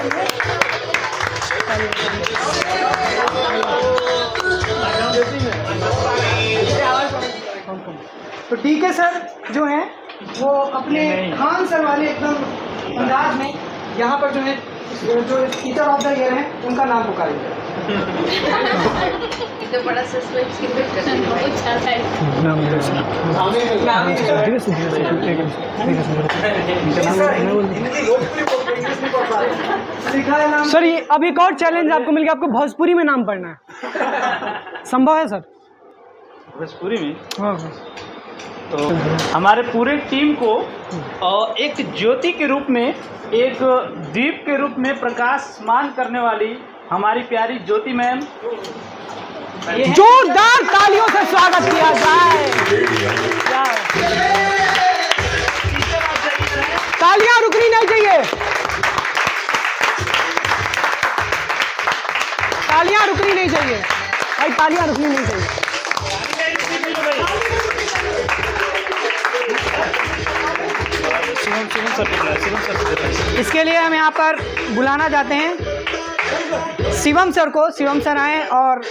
[SPEAKER 7] तो डीके सर जो हैं वो अपने खान सर वाले एकदम अंदाज में यहाँ पर जो है जो टीचर ऑफ द ईयर हैं उनका नाम पुकारेंगे।
[SPEAKER 6] बड़ा सस्पेंस
[SPEAKER 1] सर ये अब एक और चैलेंज आपको मिल गया, आपको भोजपुरी में नाम पढ़ना है। संभव है सर?
[SPEAKER 13] भोजपुरी में?
[SPEAKER 1] हाँ।
[SPEAKER 13] तो हमारे पूरे टीम को एक ज्योति के रूप में, एक दीप के रूप में प्रकाशमान करने वाली हमारी प्यारी ज्योति मैम,
[SPEAKER 1] जोरदार तालियों से स्वागत किया जाए। तालियां रुकनी नहीं चाहिए, तालियां रुकनी नहीं चाहिए भाई, तालियां रुकनी नहीं चाहिए।
[SPEAKER 7] इसके लिए हम यहाँ पर बुलाना चाहते हैं शिवम सर को। शिवम सर आए और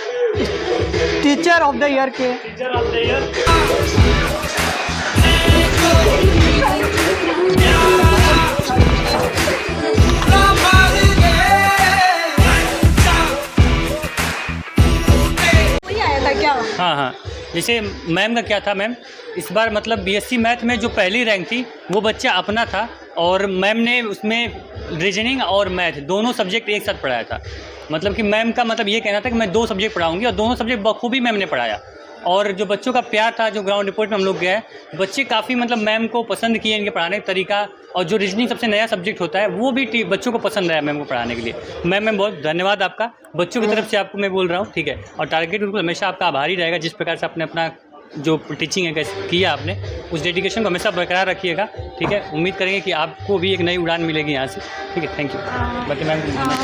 [SPEAKER 7] टीचर ऑफ द ईयर के
[SPEAKER 15] कोई आया था क्या?
[SPEAKER 2] हाँ जैसे मैम का क्या था, मैम इस बार मतलब बीएससी मैथ में जो पहली रैंक थी वो बच्चा अपना था, और मैम ने उसमें रीजनिंग और मैथ दोनों सब्जेक्ट एक साथ पढ़ाया था। मतलब कि मैम का मतलब ये कहना था कि मैं 2 सब्जेक्ट पढ़ाऊँगी, और दोनों सब्जेक्ट बखूबी मैम ने पढ़ाया। और जो बच्चों का प्यार था, जो ग्राउंड रिपोर्ट में हम लोग गए, बच्चे काफ़ी मतलब मैम को पसंद किए, इनके पढ़ाने का तरीका, और जो रीजनिंग सबसे नया सब्जेक्ट होता है वो भी बच्चों को पसंद आया मैम को पढ़ाने के लिए। मैम बहुत धन्यवाद आपका, बच्चों की तरफ से आपको मैं बोल रहा हूँ, ठीक है। और टारगेट गुरुकुल हमेशा आपका आभारी रहेगा, जिस प्रकार से आपने अपना जो टीचिंग है किया आपने, उस डेडिकेशन को हमेशा बरकरार रखिएगा, ठीक है। उम्मीद करेंगे कि आपको भी एक नई उड़ान मिलेगी यहाँ से, ठीक है। Thank you. बाकी मैम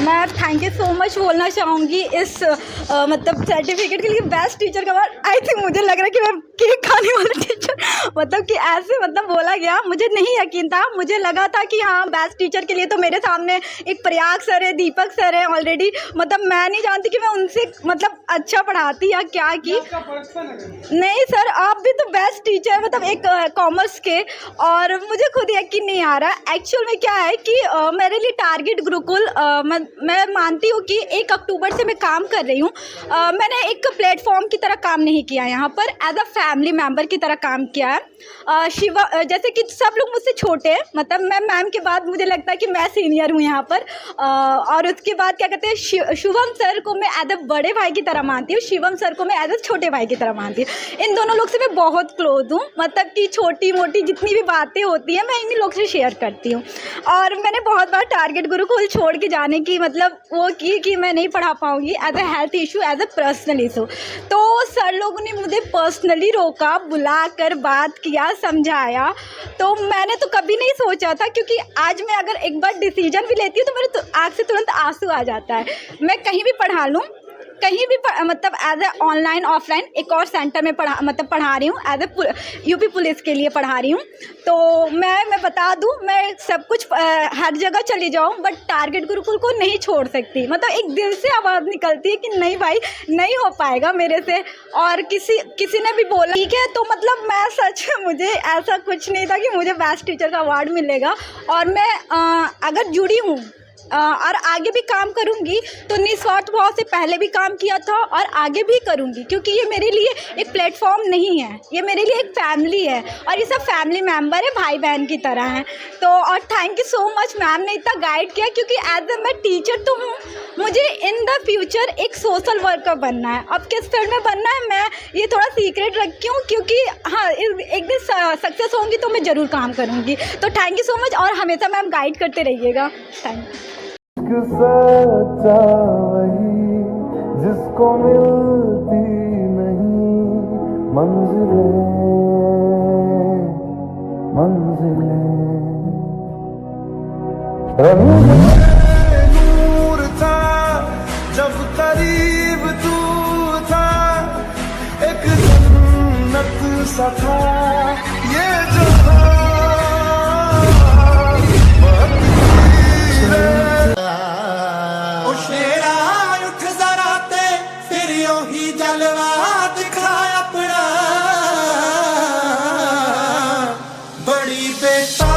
[SPEAKER 15] मैं थैंक यू सो मच बोलना चाहूँगी इस मतलब सर्टिफिकेट के लिए। बेस्ट टीचर का बार आई थिंक मुझे लग रहा है कि मैं केक खाने वाला टीचर, मतलब कि ऐसे मतलब बोला गया, मुझे नहीं यकीन था। मुझे लगा था कि हाँ बेस्ट टीचर के लिए तो मेरे सामने एक प्रयाग सर है, दीपक सर है ऑलरेडी, मतलब मैं नहीं जानती कि मैं उनसे मतलब अच्छा पढ़ाती या क्या की। नहीं सर, आप भी तो बेस्ट टीचर, मतलब एक कॉमर्स के, और मुझे खुद यकीन नहीं आ रहा एक्चुअल में क्या है कि मेरे लिए टारगेट गुरुकुल मैं मानती हूँ कि 1 अक्टूबर से मैं काम कर रही हूँ। मैंने एक प्लेटफॉर्म की तरह काम नहीं किया, यहाँ पर एज अ फैमिली मेम्बर की तरह काम किया है। शिवा जैसे कि सब लोग मुझसे छोटे हैं, मतलब मैं मैम के बाद मुझे लगता है कि मैं सीनियर हूँ यहाँ पर, और उसके बाद क्या कहते हैं, शुभम सर को मैं एज अ बड़े भाई की तरह मानती हूँ, शिवम सर को मैं एज अ छोटे भाई की तरह मानती हूँ। इन दोनों लोग से मैं बहुत क्लोज हूँ, मतलब कि छोटी मोटी जितनी भी बातें होती हैं मैं इन्हीं लोग से शेयर करती हूँ। और मैंने बहुत बार टारगेट गुरुकुल छोड़ के जाने की मतलब वो की कि मैं नहीं पढ़ा पाऊँगी as a health issue, as a personal issue. तो सर लोगों ने मुझे पर्सनली रोका, बुलाकर बात किया, समझाया। तो मैंने तो कभी नहीं सोचा था, क्योंकि आज मैं अगर एक बार डिसीजन भी लेती हूँ तो मेरे आँख से तुरंत आंसू आ जाता है। मैं कहीं भी पढ़ा लूँ, कहीं भी मतलब एज ए ऑनलाइन ऑफलाइन एक और सेंटर में पढ़ा रही हूँ, एज ए यूपी पुलिस के लिए पढ़ा रही हूँ। तो मैं बता दूँ, मैं सब कुछ हर जगह चली जाऊँ, बट टारगेट गुरुकुल को नहीं छोड़ सकती। मतलब एक दिल से आवाज़ निकलती है कि नहीं भाई, नहीं हो पाएगा मेरे से। और किसी ने भी बोला ठीक है, तो मतलब मैं सच में मुझे ऐसा कुछ नहीं था कि मुझे बेस्ट टीचर का अवार्ड मिलेगा। और मैं अगर जुड़ी हूँ और आगे भी काम करूंगी तो निस्वार्थ भाव से पहले भी काम किया था और आगे भी करूंगी, क्योंकि ये मेरे लिए एक प्लेटफॉर्म नहीं है, ये मेरे लिए एक फैमिली है, और ये सब फैमिली मेम्बर है, भाई बहन की तरह हैं। तो और thank you so much, ma'am ने इतना गाइड किया, क्योंकि एज ए मैं टीचर तो हूँ, मुझे इन द फ्यूचर एक सोशल वर्कर बनना है। अब किस फील्ड में बनना है मैं ये थोड़ा सीक्रेट रखी हूँ, क्योंकि हाँ एक दिन सक्सेस होंगी तो मैं ज़रूर काम करूँगी। तो थैंक यू सो मच, और हमेशा मैम गाइड करते रहिएगा। Thank you.
[SPEAKER 5] सच्चा वही जिसको मिलती नहीं मंजिलें नूर था जब करीब तू था, एक जन्नत सा था ये जहां। जलवा दिखा अपना बड़ी बेटा